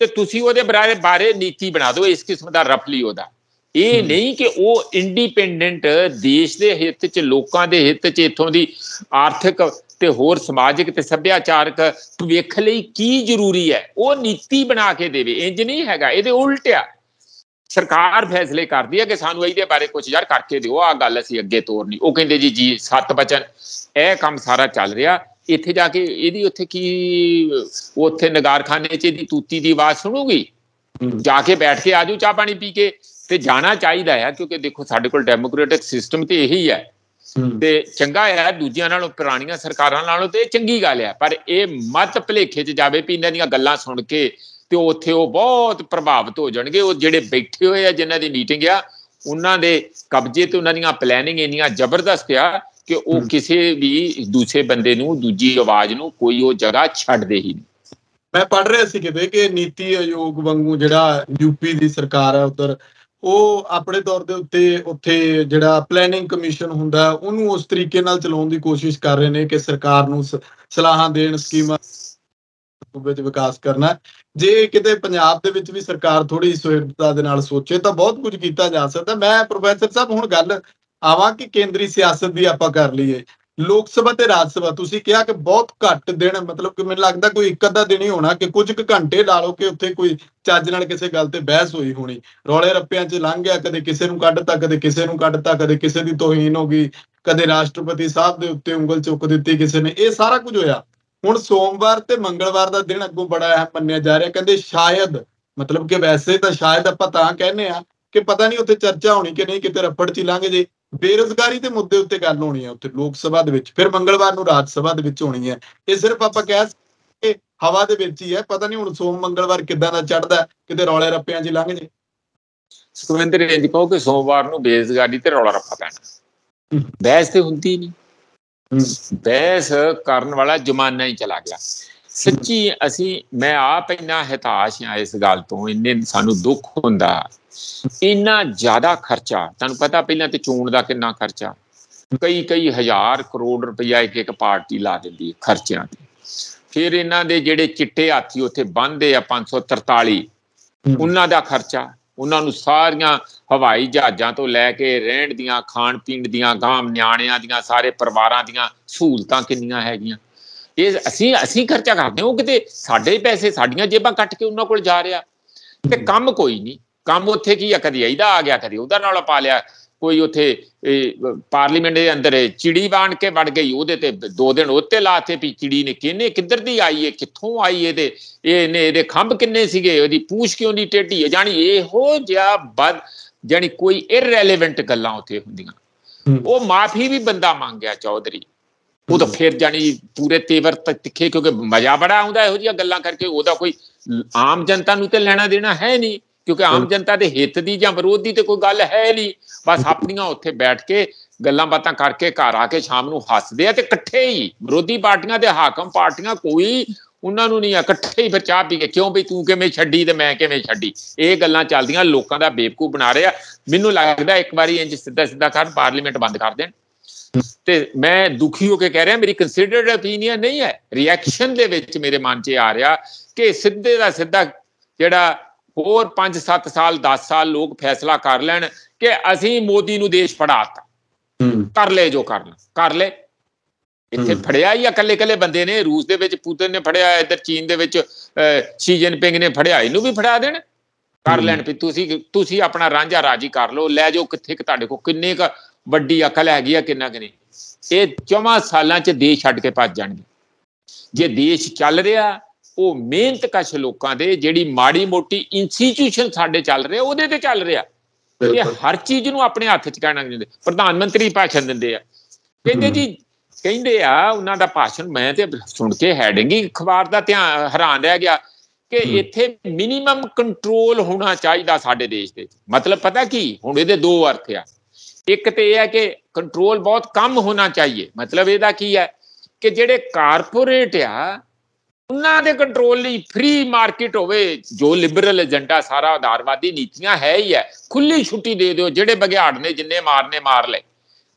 ਤੇ ਤੁਸੀਂ ਉਹਦੇ ਬਾਰੇ ਨੀਤੀ ਬਣਾ ਦਿਓ, ਇਸ ਕਿਸਮ ਦਾ ਰਫਲੀ ਉਹਦਾ। ਇਹ ਨਹੀਂ ਕਿ ਉਹ ਇੰਡੀਪੈਂਡੈਂਟ ਦੇਸ਼ ਦੇ ਹਿੱਤ 'ਚ, ਲੋਕਾਂ ਦੇ ਹਿੱਤ 'ਚ, ਇੱਥੋਂ ਦੀ ਆਰਥਿਕ ਤੇ ਹੋਰ ਸਮਾਜਿਕ ਤੇ ਸੱਭਿਆਚਾਰਕ ਭਵਿੱਖ ਲਈ ਕੀ ਜ਼ਰੂਰੀ ਹੈ, ਉਹ ਨੀਤੀ ਬਣਾ ਕੇ ਦੇਵੇ। ਇੰਜ ਨਹੀਂ ਹੈਗਾ, ਇਹਦੇ ਉਲਟ ਆ। ਸਰਕਾਰ ਫੈਸਲੇ ਕਰਦੀ ਹੈ ਕਿ ਸਾਨੂੰ ਇਹਦੇ ਬਾਰੇ ਕੁਝ ਯਾਰ ਕਰਕੇ ਦਿਓ, ਆਹ ਗੱਲ ਅਸੀਂ ਅੱਗੇ ਤੋਰਨੀ। ਉਹ ਕਹਿੰਦੇ ਜੀ 7 ਵਚਨ, ਇਹ ਕੰਮ ਸਾਰਾ ਚੱਲ ਰਿਹਾ। ਇੱਥੇ ਜਾ ਕੇ ਇਹਦੀ ਉੱਥੇ ਕੀ, ਉੱਥੇ ਨਗਾਰਖਾਨੇ 'ਚ ਇਹਦੀ ਤੂਤੀ ਦੀ ਆਵਾਜ਼ ਸੁਣੂਗੀ? ਜਾ ਕੇ ਬੈਠ ਕੇ ਆਜੂ ਚਾਹ ਪਾਣੀ ਪੀ ਕੇ, ਤੇ ਜਾਣਾ ਚਾਹੀਦਾ ਆ। ਕਿਉਂਕਿ ਦੇਖੋ ਸਾਡੇ ਕੋਲ ਡੈਮੋਕ੍ਰੈਟਿਕ ਸਿਸਟਮ ਤੇ ਇਹੀ ਹੈ, ਤੇ ਚੰਗਾ ਹੈ ਦੂਜਿਆਂ ਨਾਲੋਂ, ਪੁਰਾਣੀਆਂ ਸਰਕਾਰਾਂ ਨਾਲੋਂ ਤੇ ਚੰਗੀ ਗੱਲ ਹੈ। ਪਰ ਇਹ ਮਤ ਭੁਲੇਖੇ 'ਚ ਜਾਵੇ ਵੀ ਇਹਨਾਂ ਦੀਆਂ ਗੱਲਾਂ ਸੁਣ ਕੇ ਤੇ ਉੱਥੇ ਉਹ ਬਹੁਤ ਪ੍ਰਭਾਵਿਤ ਹੋ ਜਾਣਗੇ। ਉਹ ਜਿਹੜੇ ਬੈਠੇ ਹੋਏ ਆ, ਜਿਨ੍ਹਾਂ ਦੀ ਮੀਟਿੰਗ ਆ, ਉਹਨਾਂ ਦੇ ਕਬਜ਼ੇ ਤੇ ਉਹਨਾਂ ਦੀਆਂ ਪਲੈਨਿੰਗ ਇੰਨੀਆਂ ਜ਼ਬਰਦਸਤ ਆ ਕਿ ਉਹ ਕਿਸੇ ਵੀ ਦੂਸਰੇ ਬੰਦੇ ਨੂੰ, ਦੂਜੀ ਆਵਾਜ਼ ਨੂੰ ਕੋਈ ਉਹ ਜਗ੍ਹਾ ਛੱਡਦੇ ਹੀ ਨਹੀਂ। ਮੈਂ ਪੜ੍ਹ ਰਿਹਾ ਸੀ ਕਿਤੇ ਕਿ ਨੀਤੀ ਆਯੋਗ ਵਾਂਗੂ ਜਿਹੜਾ ਯੂਪੀ ਦੀ ਸਰਕਾਰ ਹੈ ਉੱਧਰ, ਉਹ ਆਪਣੇ ਤੌਰ ਦੇ ਉੱਤੇ ਉੱਥੇ ਜਿਹੜਾ ਪਲੈਨਿੰਗ ਕਮਿਸ਼ਨ ਹੁੰਦਾ ਉਹਨੂੰ ਉਸ ਤਰੀਕੇ ਨਾਲ ਚਲਾਉਣ ਦੀ ਕੋਸ਼ਿਸ਼ ਕਰ ਰਹੇ ਨੇ ਕਿ ਸਰਕਾਰ ਨੂੰ ਸਲਾਹਾਂ ਦੇਣ, ਸਕੀਮਾਂ ਵਿੱਚ ਵਿਕਾਸ ਕਰਨਾ। ਜੇ ਕਿਤੇ ਪੰਜਾਬ ਦੇ ਵਿੱਚ ਵੀ ਸਰਕਾਰ ਥੋੜੀ ਸੁਹਿਰਦਤਾ ਦੇ ਨਾਲ ਸੋਚੇ ਤਾਂ ਬਹੁਤ ਕੁਝ ਕੀਤਾ ਜਾ ਸਕਦਾ। ਮੈਂ ਪ੍ਰੋਫੈਸਰ ਸਾਹਿਬ ਹੁਣ ਗੱਲ ਆਵਾਂ ਕਿ ਕੇਂਦਰੀ ਸਿਆਸਤ ਦੀ ਆਪਾਂ ਕਰ ਲਈਏ, ਲੋਕ ਸਭਾ ਤੇ ਰਾਜ ਸਭਾ, ਤੁਸੀਂ ਕਿਹਾ ਕਿ ਬਹੁਤ ਘੱਟ ਦਿਨ, ਮਤਲਬ ਕਿ ਮੈਨੂੰ ਲੱਗਦਾ ਕੋਈ ਇੱਕ ਅੱਧਾ ਦਿਨ ਹੀ ਹੋਣਾ ਕਿ ਕੁਝ ਕੁ ਘੰਟੇ ਲਾ ਲਓ ਕਿ ਉੱਥੇ ਕੋਈ ਚੱਜ ਨਾਲ ਕਿਸੇ ਗੱਲ ਤੇ ਬਹਿਸ ਹੋਈ ਹੋਣੀ, ਰੌਲੇ ਰੱਪਿਆਂ 'ਚ ਲੰਘ ਗਿਆ, ਕਦੇ ਕਿਸੇ ਨੂੰ ਕੱਢਤਾ, ਕਦੇ ਕਿਸੇ ਨੂੰ ਕੱਢਤਾ, ਕਦੇ ਕਿਸੇ ਦੀ ਤੋਹੀਨ ਹੋ ਗਈ, ਕਦੇ ਰਾਸ਼ਟਰਪਤੀ ਸਾਹਿਬ ਦੇ ਉੱਤੇ ਉਂਗਲ ਚੁੱਕ ਦਿੱਤੀ ਕਿਸੇ ਨੇ, ਇਹ ਸਾਰਾ ਕੁਝ ਹੋਇਆ। ਹੁਣ ਸੋਮਵਾਰ ਤੇ ਮੰਗਲਵਾਰ ਦਾ ਦਿਨ ਅੱਗੋਂ ਬੜਾ ਅਹਿਮ ਮੰਨਿਆ ਜਾ ਰਿਹਾ, ਕਹਿੰਦੇ ਸ਼ਾਇਦ, ਮਤਲਬ ਕਿ ਵੈਸੇ ਤਾਂ ਸ਼ਾਇਦ ਆਪਾਂ ਤਾਂ ਕਹਿੰਦੇ ਆ ਕਿ ਪਤਾ ਨਹੀਂ ਉੱਥੇ ਚਰਚਾ ਹੋਣੀ ਕਿ ਨਹੀਂ, ਕਿਤੇ ਰੱਫੜ 'ਚ ਹੀ ਲੰਘ ਜੇ। ਬੇਰੁਜ਼ਗਾਰੀ ਦੇ ਮੁੱਦੇ ਉੱਤੇ ਗੱਲ ਹੋਣੀ ਹੈ ਉੱਥੇ ਲੋਕ ਸਭਾ ਦੇ ਵਿੱਚ, ਫਿਰ ਮੰਗਲਵਾਰ ਨੂੰ ਰਾਜ ਸਭਾ ਦੇ ਵਿੱਚ ਹੋਣੀ ਹੈ। ਇਹ ਸਿਰਫ ਆਪਾਂ ਕਹਿ ਸਕਦੇ ਹਵਾ ਦੇ ਵਿੱਚ ਹੀ ਹੈ, ਪਤਾ ਨਹੀਂ ਹੁਣ ਸੋਮ ਮੰਗਲਵਾਰ ਕਿੱਦਾਂ ਦਾ ਚੜ੍ਹਦਾ, ਕਿਤੇ ਰੌਲੇ ਰੱਪਿਆਂ 'ਚ ਲੰਘ ਜੇ। ਸੁਖਵਿੰਦਰ ਇੰਜ ਕਹੋ ਕਿ ਸੋਮਵਾਰ ਨੂੰ ਬੇਰੁਜ਼ਗਾਰੀ ਤੇ ਰੌਲਾ ਰੱਪਾ ਪੈਣਾ, ਬਹਿਸ ਤੇ ਹੁੰਦੀ ਨਹੀਂ। ਬਹਿਸ ਕਰਨ ਵਾਲਾ ਜ਼ਮਾਨਾ ਹੀ ਚਲਾ ਗਿਆ। ਸੱਚੀ ਮੈਂ ਆਪ ਇੰਨਾ ਹਤਾਸ਼ ਹਾਂ ਇਸ ਗੱਲ ਤੋਂ, ਇੰਨੇ ਸਾਨੂੰ ਦੁੱਖ ਹੁੰਦਾ। ਇੰਨਾ ਜ਼ਿਆਦਾ ਖਰਚਾ, ਤੁਹਾਨੂੰ ਪਤਾ ਪਹਿਲਾਂ ਤੇ ਚੋਣ ਦਾ ਕਿੰਨਾ ਖਰਚਾ, ਕਈ ਹਜ਼ਾਰ ਕਰੋੜ ਰੁਪਈਆ ਇੱਕ ਪਾਰਟੀ ਲਾ ਦਿੰਦੀ ਹੈ ਖਰਚਿਆਂ ਤੇ। ਫਿਰ ਇਹਨਾਂ ਦੇ ਜਿਹੜੇ ਚਿੱਟੇ ਹਾਥੀ ਉੱਥੇ ਬੰਨ੍ਹਦੇ ਆ 543, ਉਹਨਾਂ ਦਾ ਖਰਚਾ, ਉਹਨਾਂ ਨੂੰ ਸਾਰੀਆਂ ਹਵਾਈ ਜਹਾਜ਼ਾਂ ਤੋਂ ਲੈ ਕੇ ਰਹਿਣ ਦੀਆਂ, ਖਾਣ ਪੀਣ ਦੀਆਂ, ਗਾਂ ਨਿਆਣਿਆਂ ਦੀਆਂ, ਸਾਰੇ ਪਰਿਵਾਰਾਂ ਦੀਆਂ ਸਹੂਲਤਾਂ ਕਿੰਨੀਆਂ ਹੈਗੀਆਂ, ਇਹ ਅਸੀਂ ਖਰਚਾ ਕਰਦੇ ਹਾਂ। ਉਹ ਕਿਤੇ ਸਾਡੇ ਪੈਸੇ, ਸਾਡੀਆਂ ਜੇਬਾਂ ਕੱਟ ਕੇ ਉਹਨਾਂ ਕੋਲ ਜਾ ਰਿਹਾ, ਤੇ ਕੰਮ ਕੋਈ ਨਹੀਂ। ਕੰਮ ਉੱਥੇ ਕੀ ਆ, ਕਦੇ ਇਹਦਾ ਆ ਗਿਆ, ਕਦੇ ਉਹਦਾ ਨਾਲ ਪਾ ਲਿਆ। ਕੋਈ ਉੱਥੇ ਪਾਰਲੀਮੈਂਟ ਦੇ ਅੰਦਰ ਚਿੜੀ ਬਾਣ ਕੇ ਵੜ ਗਈ, ਉਹਦੇ ਤੇ 2 ਦਿਨ ਉੱਤੇ ਲਾਤੇ ਵੀ ਚਿੜੀ ਨੇ ਕਿਹਨੇ ਕਿੱਧਰ ਦੀ ਆਈ ਹੈ, ਕਿੱਥੋਂ ਆਈ, ਇਹਦੇ ਖੰਭ ਕਿੰਨੇ ਸੀਗੇ, ਉਹਦੀ ਪੂਛ ਕਿਉਂ ਨਹੀਂ ਟੇਢੀ ਹੈ, ਜਾਣੀ ਇਹੋ ਜਿਹਾ ਜਾਣੀ ਕੋਈ ਇਰਰੈਲੇਵੈਂਟ ਗੱਲਾਂ ਉੱਥੇ ਹੁੰਦੀਆਂ। ਉਹ ਮਾਫੀ ਵੀ ਬੰਦਾ ਮੰਗਿਆ ਚੌਧਰੀ, ਉਹ ਤਾਂ ਫਿਰ ਜਾਣੀ ਪੂਰੇ ਤੇਵਰ ਤਿੱਖੇ, ਕਿਉਂਕਿ ਮਜ਼ਾ ਬੜਾ ਆਉਂਦਾ ਇਹੋ ਜਿਹੀਆਂ ਗੱਲਾਂ ਕਰਕੇ। ਉਹਦਾ ਕੋਈ ਆਮ ਜਨਤਾ ਨੂੰ ਤੇ ਲੈਣਾ ਦੇਣਾ ਹੈ ਨਹੀਂ, ਕਿਉਂਕਿ ਆਮ ਜਨਤਾ ਦੇ ਹਿੱਤ ਦੀ ਜਾਂ ਵਿਰੋਧ ਦੀ ਤੇ ਕੋਈ ਗੱਲ ਹੈ ਨਹੀਂ। ਬਸ ਆਪਣੀਆਂ ਉੱਥੇ ਬੈਠ ਕੇ ਗੱਲਾਂ ਬਾਤਾਂ ਕਰਕੇ ਘਰ ਆ ਕੇ ਸ਼ਾਮ ਨੂੰ ਹੱਸਦੇ ਆ, ਤੇ ਇਕੱਠੇ ਹੀ ਵਿਰੋਧੀ ਪਾਰਟੀਆਂ ਤੇ ਹਾਕਮ ਪਾਰਟੀਆਂ ਕੋਈ ਉਹਨਾਂ ਨੂੰ ਨਹੀਂ, ਇਕੱਠੇ ਹੀ ਫਿਰ ਚਾਹ ਪੀ ਕੇ, ਕਿਉਂ ਬਈ ਤੂੰ ਕਿਵੇਂ ਛੱਡੀ ਤੇ ਮੈਂ ਕਿਵੇਂ ਛੱਡੀ, ਇਹ ਗੱਲਾਂ ਚੱਲਦੀਆਂ। ਲੋਕਾਂ ਦਾ ਬੇਵਕੂਫ ਬਣਾ ਰਹੇ ਆ। ਮੈਨੂੰ ਲੱਗਦਾ ਇੱਕ ਵਾਰੀ ਇੰਜ ਸਿੱਧਾ ਕਰਨ, ਪਾਰਲੀਮੈਂਟ ਬੰਦ ਕਰ ਦੇਣ। ਤੇ ਮੈਂ ਦੁਖੀ ਹੋ ਕੇ ਕਹਿ ਰਿਹਾ, ਮੇਰੀ ਕੰਸੀਡਰਡ ਓਪੀਨੀਅਨ ਨਹੀਂ ਹੈ, ਰਿਐਕਸ਼ਨ ਦੇ ਵਿੱਚ ਮੇਰੇ ਮਨ 'ਚ ਆ ਰਿਹਾ ਕਿ ਸਿੱਧੇ ਦਾ ਸਿੱਧਾ ਜਿਹੜਾ ਹੋਰ 5-7 ਸਾਲ 10 ਸਾਲ ਲੋਕ ਫੈਸਲਾ ਕਰ ਲੈਣ ਕਿ ਅਸੀਂ ਮੋਦੀ ਨੂੰ ਦੇਸ਼ ਫੜਾਤਾ, ਕਰ ਲੈ ਜੋ ਕਰਨਾ ਕਰ ਲੈ। ਇੱਥੇ ਫੜਿਆ ਹੀ ਆ ਇਕੱਲੇ ਬੰਦੇ ਨੇ, ਰੂਸ ਦੇ ਵਿੱਚ ਪੁਤਿਨ ਨੇ ਫੜਿਆ, ਇੱਧਰ ਚੀਨ ਦੇ ਵਿੱਚ ਸ਼ੀ ਜਿਨਪਿੰਗ ਨੇ ਫੜਿਆ, ਇਹਨੂੰ ਵੀ ਫੜਾ ਦੇਣ, ਕਰ ਲੈਣ ਵੀ ਤੁਸੀਂ ਆਪਣਾ ਰਾਂਝਾ ਰਾਜੀ ਕਰ ਲਓ, ਲੈ ਜਾਓ ਕਿੱਥੇ ਕਿ ਤੁਹਾਡੇ ਕੋਲ ਕਿੰਨੇ ਕੁ ਵੱਡੀ ਅਕਲ ਹੈਗੀ ਆ, ਕਿੰਨਾ ਕਿ ਨਹੀਂ। ਇਹ 4 ਸਾਲਾਂ 'ਚ ਦੇਸ਼ ਛੱਡ ਕੇ ਭੱਜ ਜਾਣਗੇ। ਜੇ ਦੇਸ਼ ਚੱਲ ਰਿਹਾ ਉਹ ਮਿਹਨਤਕਸ਼ ਲੋਕਾਂ ਦੇ, ਜਿਹੜੀ ਮਾੜੀ ਮੋਟੀ ਇੰਸਟੀਟਿਊਸ਼ਨ ਸਾਡੇ ਚੱਲ ਰਿਹਾ ਉਹਦੇ ਤੇ ਚੱਲ ਰਿਹਾ। ਇਹ ਹਰ ਚੀਜ਼ ਨੂੰ ਆਪਣੇ ਹੱਥ 'ਚ ਕਹਿਣਾ ਦਿੰਦੇ। ਪ੍ਰਧਾਨ ਮੰਤਰੀ ਭਾਸ਼ਣ ਦਿੰਦੇ ਆ, ਕਹਿੰਦੇ ਆ ਉਹਨਾਂ ਦਾ ਭਾਸ਼ਣ ਮੈਂ ਤੇ ਸੁਣ ਕੇ ਹੈਡਿੰਗ ਅਖਬਾਰ ਦਾ ਧਿਆਨ ਹੈਰਾਨ ਰਹਿ ਗਿਆ ਕਿ ਇੱਥੇ ਮਿਨੀਮਮ ਕੰਟਰੋਲ ਹੋਣਾ ਚਾਹੀਦਾ ਸਾਡੇ ਦੇਸ਼ ਦੇ। ਮਤਲਬ ਪਤਾ ਕੀ, ਹੁਣ ਇਹਦੇ 2 ਅਰਥ ਆ। ਇੱਕ ਤੇ ਇਹ ਹੈ ਕਿ ਕੰਟਰੋਲ ਬਹੁਤ ਕਮ ਹੋਣਾ ਚਾਹੀਏ, ਮਤਲਬ ਇਹਦਾ ਕੀ ਹੈ ਕਿ ਜਿਹੜੇ ਕਾਰਪੋਰੇਟ ਆ ਉਹਨਾਂ ਦੇ ਕੰਟਰੋਲ ਲਈ ਫ੍ਰੀ ਮਾਰਕੀਟ ਹੋਵੇ। ਜੋ ਲਿਬਰਲ ਏਜੰਡਾ ਸਾਰਾ ਉਦਾਰਵਾਦੀ ਨੀਤੀਆਂ ਹੈ ਹੀ ਹੈ, ਖੁੱਲੀ ਛੁੱਟੀ ਦੇ ਦਿਓ, ਜਿਹੜੇ ਬਘਿਆੜ ਨੇ ਜਿੰਨੇ ਮਾਰਨੇ ਮਾਰ ਲੈ,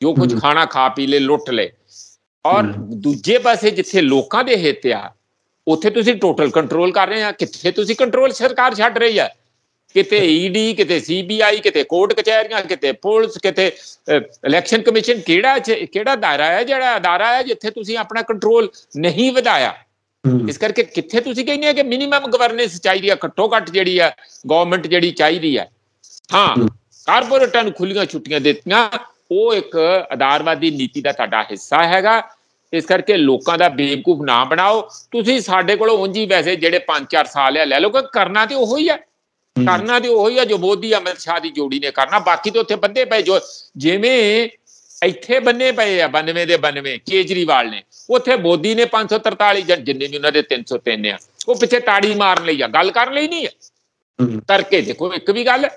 ਜੋ ਕੁਝ ਖਾਣਾ ਖਾ ਪੀ ਲੈ, ਲੁੱਟ ਲੈ। ਔਰ ਦੂਜੇ ਪਾਸੇ ਜਿੱਥੇ ਲੋਕਾਂ ਦੇ ਹਿੱਤ ਆ ਉੱਥੇ ਤੁਸੀਂ ਟੋਟਲ ਕੰਟਰੋਲ ਕਰ ਰਹੇ ਆ। ਕਿੱਥੇ ਤੁਸੀਂ ਕੰਟਰੋਲ ਸਰਕਾਰ ਛੱਡ ਰਹੀ ਹੈ, ਕਿਤੇ ਈਡੀ, ਕਿਤੇ CBI, ਕਿਤੇ ਕੋਰਟ ਕਚਹਿਰੀਆਂ, ਕਿਤੇ ਪੁਲਿਸ, ਕਿਤੇ ਇਲੈਕਸ਼ਨ ਕਮਿਸ਼ਨ। ਕਿਹੜਾ ਦਾਇਰਾ ਹੈ, ਜਿਹੜਾ ਅਦਾਰਾ ਹੈ ਜਿੱਥੇ ਤੁਸੀਂ ਆਪਣਾ ਕੰਟਰੋਲ ਨਹੀਂ ਵਧਾਇਆ। ਇਸ ਕਰਕੇ ਕਿੱਥੇ ਤੁਸੀਂ ਕਹਿੰਦੇ ਆ ਕਿ ਮਿਨੀਮਮ ਗਵਰਨੈਂਸ ਚਾਹੀਦੀ ਆ, ਘੱਟੋ ਘੱਟ ਜਿਹੜੀ ਆ ਗਵਰਨਮੈਂਟ ਜਿਹੜੀ ਚਾਹੀਦੀ ਹੈ। ਹਾਂ, ਕਾਰਪੋਰੇਟਾਂ ਨੂੰ ਖੁੱਲੀਆਂ ਛੁੱਟੀਆਂ ਦਿੱਤੀਆਂ, ਉਹ ਇੱਕ ਆਧਾਰਵਾਦੀ ਨੀਤੀ ਦਾ ਤੁਹਾਡਾ ਹਿੱਸਾ ਹੈਗਾ। ਇਸ ਕਰਕੇ ਲੋਕਾਂ ਦਾ ਬੇਵਕੂਫ ਨਾ ਬਣਾਓ। ਤੁਸੀਂ ਸਾਡੇ ਕੋਲੋਂ ਉਂਝ ਹੀ ਵੈਸੇ ਜਿਹੜੇ 5-4 ਸਾਲ ਆ ਲੈ ਲਓ, ਕਰਨਾ ਤੇ ਉਹੀ ਆ, ਕਰਨਾ ਤੇ ਉਹੀ ਆ ਜੋ ਮੋਦੀ ਅਮਿਤ ਸ਼ਾਹ ਦੀ ਜੋੜੀ ਨੇ ਕਰਨਾ। ਬਾਕੀ ਤੇ ਉੱਥੇ ਬੰਦੇ ਪਏ, ਜੋ ਜਿਵੇਂ ਇੱਥੇ ਬੰਨੇ ਪਏ ਆ 92 ਦੇ 92 ਕੇਜਰੀਵਾਲ ਨੇ, ਉੱਥੇ ਮੋਦੀ ਨੇ 543, ਜਿੰਨੇ ਵੀ ਉਹਨਾਂ ਦੇ 303 ਆ, ਉਹ ਪਿੱਛੇ ਤਾੜੀ ਮਾਰਨ ਲਈ ਆ, ਗੱਲ ਕਰਨ ਲਈ ਨਹੀਂ ਹੈ। ਕਰਕੇ ਦੇਖੋ ਇੱਕ ਵੀ ਗੱਲ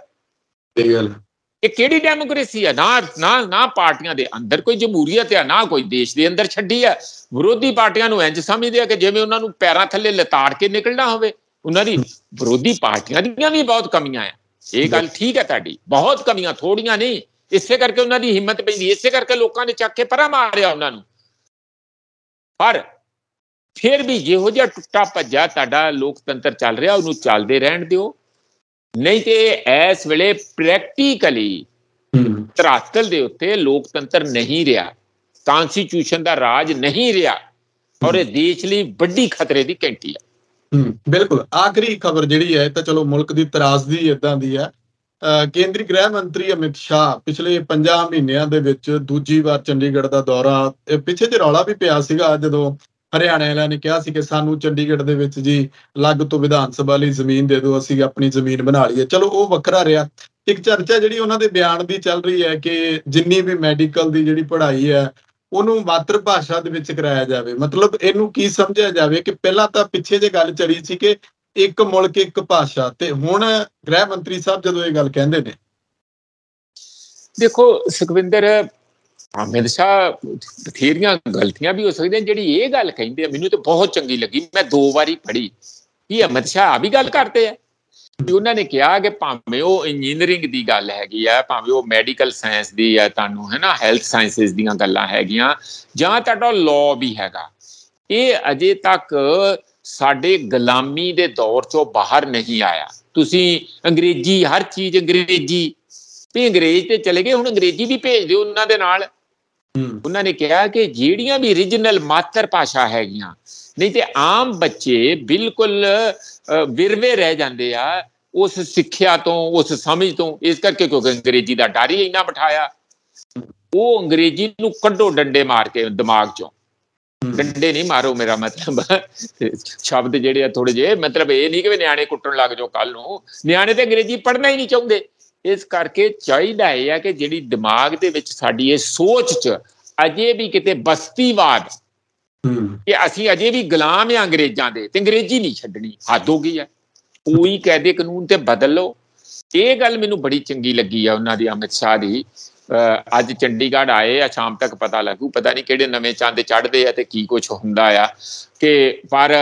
ਇਹ ਕਿਹੜੀ ਡੈਮੋਕ੍ਰੇਸੀ ਆ? ਨਾ ਪਾਰਟੀਆਂ ਦੇ ਅੰਦਰ ਕੋਈ ਜਮਹੂਰੀਅਤ ਆ, ਨਾ ਕੋਈ ਦੇਸ਼ ਦੇ ਅੰਦਰ ਛੱਡੀ ਆ। ਵਿਰੋਧੀ ਪਾਰਟੀਆਂ ਨੂੰ ਇੰਜ ਸਮਝਦੇ ਆ ਕਿ ਜਿਵੇਂ ਉਹਨਾਂ ਨੂੰ ਪੈਰਾਂ ਥੱਲੇ ਲਤਾੜ ਕੇ ਨਿਕਲਣਾ ਹੋਵੇ। ਉਹਨਾਂ ਦੀ ਵਿਰੋਧੀ ਪਾਰਟੀਆਂ ਦੀਆਂ ਵੀ ਬਹੁਤ ਕਮੀਆਂ ਆ, ਇਹ ਗੱਲ ਠੀਕ ਹੈ ਤੁਹਾਡੀ, ਬਹੁਤ ਕਮੀਆਂ, ਥੋੜੀਆਂ ਨਹੀਂ। ਇਸੇ ਕਰਕੇ ਉਹਨਾਂ ਦੀ ਹਿੰਮਤ ਪੈਂਦੀ, ਇਸੇ ਕਰਕੇ ਲੋਕਾਂ ਨੇ ਚੱਕ ਕੇ ਪਰਾਂ ਮਾਰਿਆ ਉਹਨਾਂ ਨੂੰ। ਪਰ ਫਿਰ ਵੀ ਜਿਹੋ ਜਿਹਾ ਟੁੱਟਾ ਭੱਜਾ ਤੁਹਾਡਾ ਲੋਕਤੰਤਰ ਚੱਲ ਰਿਹਾ, ਉਹਨੂੰ ਚੱਲਦੇ ਰਹਿਣ ਦਿਓ। ਨਹੀਂ ਤੇ ਇਸ ਵੇਲੇ ਪ੍ਰੈਕਟੀਕਲੀ ਧਰਾਤਲ ਦੇ ਉੱਤੇ ਲੋਕਤੰਤਰ ਨਹੀਂ ਰਿਹਾ, ਕਨਸਟੀਟਿਊਸ਼ਨ ਦਾ ਰਾਜ ਨਹੀਂ ਰਿਹਾ, ਔਰ ਇਹ ਦੇਸ਼ ਲਈ ਵੱਡੀ ਖਤਰੇ ਦੀ ਘੰਟੀ ਹੈ। ਬਿਲਕੁਲ। ਆਖਰੀ ਖਬਰ ਜਿਹੜੀ ਹੈ ਤਾਂ ਚਲੋ ਮੁਲਕ ਦੀ ਤਰਾਸਦੀ ਇਦਾਂ ਦੀ ਹੈ, ਕੇਂਦਰੀ ਗ੍ਰਹਿ ਮੰਤਰੀ ਅਮਿਤ ਸ਼ਾਹ ਪਿਛਲੇ 5 ਮਹੀਨਿਆਂ ਦੇ ਵਿੱਚ ਦੂਜੀ ਵਾਰ ਚੰਡੀਗੜ੍ਹ ਦਾ ਦੌਰਾ। ਪਿੱਛੇ ਜੇ ਰੌਲਾ ਵੀ ਪਿਆ ਸੀਗਾ ਜਦੋਂ ਹਰਿਆਣਾ ਵਾਲਿਆਂ ਨੇ ਕਿਹਾ ਸੀ ਕਿ ਸਾਨੂੰ ਚੰਡੀਗੜ੍ਹ ਦੇ ਵਿੱਚ ਜੀ ਅਲੱਗ ਤੋਂ ਵਿਧਾਨ ਸਭਾ ਲਈ ਜ਼ਮੀਨ ਦੇ ਦਿਓ, ਅਸੀਂ ਆਪਣੀ ਜ਼ਮੀਨ ਬਣਾ ਲਈਏ। ਚਲੋ ਉਹ ਵੱਖਰਾ ਰਿਹਾ। ਇੱਕ ਚਰਚਾ ਜਿਹੜੀ ਉਹਨਾਂ ਦੇ ਬਿਆਨ ਦੀ ਚੱਲ ਰਹੀ ਹੈ ਕਿ ਜਿੰਨੀ ਵੀ ਮੈਡੀਕਲ ਦੀ ਜਿਹੜੀ ਪੜ੍ਹਾਈ ਹੈ ਉਹਨੂੰ ਮਾਤਰ ਭਾਸ਼ਾ ਦੇ ਵਿੱਚ ਕਰਾਇਆ ਜਾਵੇ। ਮਤਲਬ ਇਹਨੂੰ ਕੀ ਸਮਝਿਆ ਜਾਵੇ ਕਿ ਪਹਿਲਾਂ ਤਾਂ ਪਿੱਛੇ ਜੇ ਗੱਲ ਚੱਲੀ ਸੀ ਕਿ ਇੱਕ ਮੁਲਕ ਇੱਕ ਭਾਸ਼ਾ, ਤੇ ਹੁਣ ਗ੍ਰਹਿ ਮੰਤਰੀ ਸਾਹਿਬ ਜਦੋਂ ਇਹ ਗੱਲ ਕਹਿੰਦੇ ਨੇ। ਦੇਖੋ ਸੁਖਵਿੰਦਰ, ਅਮਿਤ ਸ਼ਾਹ ਬਥੇਰੀਆਂ ਗਲਤੀਆਂ ਵੀ ਹੋ ਸਕਦੀਆਂ, ਜਿਹੜੀ ਇਹ ਗੱਲ ਕਹਿੰਦੇ ਆ ਮੈਨੂੰ ਤਾਂ ਬਹੁਤ ਚੰਗੀ ਲੱਗੀ। ਮੈਂ 2 ਵਾਰੀ ਪੜ੍ਹੀ ਕਿ ਅਮਿਤ ਸ਼ਾਹ ਆ ਵੀ ਗੱਲ ਕਰਦੇ ਆ। ਉਹਨਾਂ ਨੇ ਕਿਹਾ ਕਿ ਭਾਵੇਂ ਉਹ ਇੰਜੀਨੀਅਰਿੰਗ ਦੀ ਗੱਲ ਹੈਗੀ ਆ, ਭਾਵੇਂ ਉਹ ਮੈਡੀਕਲ ਸਾਇੰਸ ਦੀ ਆ, ਤੁਹਾਨੂੰ ਹੈ ਨਾ ਹੈਲਥ ਸਾਇੰਸਿਸ ਦੀਆਂ ਗੱਲਾਂ ਹੈਗੀਆਂ, ਜਾਂ ਤੁਹਾਡਾ ਲਾਅ ਵੀ ਹੈਗਾ, ਇਹ ਅਜੇ ਤੱਕ ਸਾਡੇ ਗੁਲਾਮੀ ਦੇ ਦੌਰ ਚੋਂ ਬਾਹਰ ਨਹੀਂ ਆਇਆ। ਤੁਸੀਂ ਅੰਗਰੇਜ਼ੀ, ਹਰ ਚੀਜ਼ ਅੰਗਰੇਜ਼ੀ, ਤੇ ਅੰਗਰੇਜ਼ ਤੇ ਚਲੇ ਗਏ, ਹੁਣ ਅੰਗਰੇਜ਼ੀ ਵੀ ਭੇਜ ਦਿਓ ਉਹਨਾਂ ਦੇ ਨਾਲ। ਉਹਨਾਂ ਨੇ ਕਿਹਾ ਕਿ ਜਿਹੜੀਆਂ ਵੀ ਰੀਜਨਲ ਮਾਤਰ ਭਾਸ਼ਾ ਹੈਗੀਆਂ, ਨਹੀਂ ਤੇ ਆਮ ਬੱਚੇ ਬਿਲਕੁਲ ਵਿਰਵੇ ਰਹਿ ਜਾਂਦੇ ਆ ਉਸ ਸਿੱਖਿਆ ਤੋਂ, ਉਸ ਸਮਝ ਤੋਂ। ਇਸ ਕਰਕੇ ਕਿਉਂਕਿ ਅੰਗਰੇਜ਼ੀ ਦਾ ਡਰ ਹੀ ਇੰਨਾ ਬਿਠਾਇਆ। ਉਹ ਅੰਗਰੇਜ਼ੀ ਨੂੰ ਕੱਢੋ ਡੰਡੇ ਮਾਰ ਕੇ ਦਿਮਾਗ ਚੋਂ। ਡੰਡੇ ਨਹੀਂ ਮਾਰੋ, ਮੇਰਾ ਮਤਲਬ ਸ਼ਬਦ ਜਿਹੜੇ ਆ ਥੋੜੇ ਜਿਹੇ, ਮਤਲਬ ਇਹ ਨਹੀਂ ਕਿ ਨਿਆਣੇ ਕੁੱਟਣ ਲੱਗ ਜਾਓ ਕੱਲ ਨੂੰ। ਨਿਆਣੇ ਤੇ ਅੰਗਰੇਜ਼ੀ ਪੜ੍ਹਨਾ ਹੀ ਨਹੀਂ ਚਾਹੁੰਦੇ। ਇਸ ਕਰਕੇ ਚਾਹੀਦਾ ਇਹ ਆ ਕਿ ਜਿਹੜੀ ਦਿਮਾਗ ਦੇ ਵਿੱਚ ਸਾਡੀ ਇਹ ਸੋਚ 'ਚ ਅਜੇ ਵੀ ਕਿਤੇ ਬਸਤੀਵਾਦ, ਕਿ ਅਸੀਂ ਅਜੇ ਵੀ ਗੁਲਾਮ ਆ ਅੰਗਰੇਜ਼ਾਂ ਦੇ, ਤੇ ਅੰਗਰੇਜ਼ੀ ਨਹੀਂ ਛੱਡਣੀ, ਹੱਦ ਹੋ ਗਈ ਹੈ। ਕੋਈ ਕਾਇਦੇ ਕਾਨੂੰਨ ਤੇ ਬਦਲ ਲਓ। ਇਹ ਗੱਲ ਮੈਨੂੰ ਬੜੀ ਚੰਗੀ ਲੱਗੀ ਆ ਉਹਨਾਂ ਦੀ, ਅਮਿਤ ਸ਼ਾਹ ਦੀ। ਅੱਜ ਚੰਡੀਗੜ੍ਹ ਆਏ ਆ, ਸ਼ਾਮ ਤੱਕ ਪਤਾ ਲੱਗੂ, ਪਤਾ ਨਹੀਂ ਕਿਹੜੇ ਨਵੇਂ ਚੰਦ ਚੜ੍ਹਦੇ ਆ ਤੇ ਕੀ ਕੁਛ ਹੁੰਦਾ ਆ। ਕਿ ਪਰ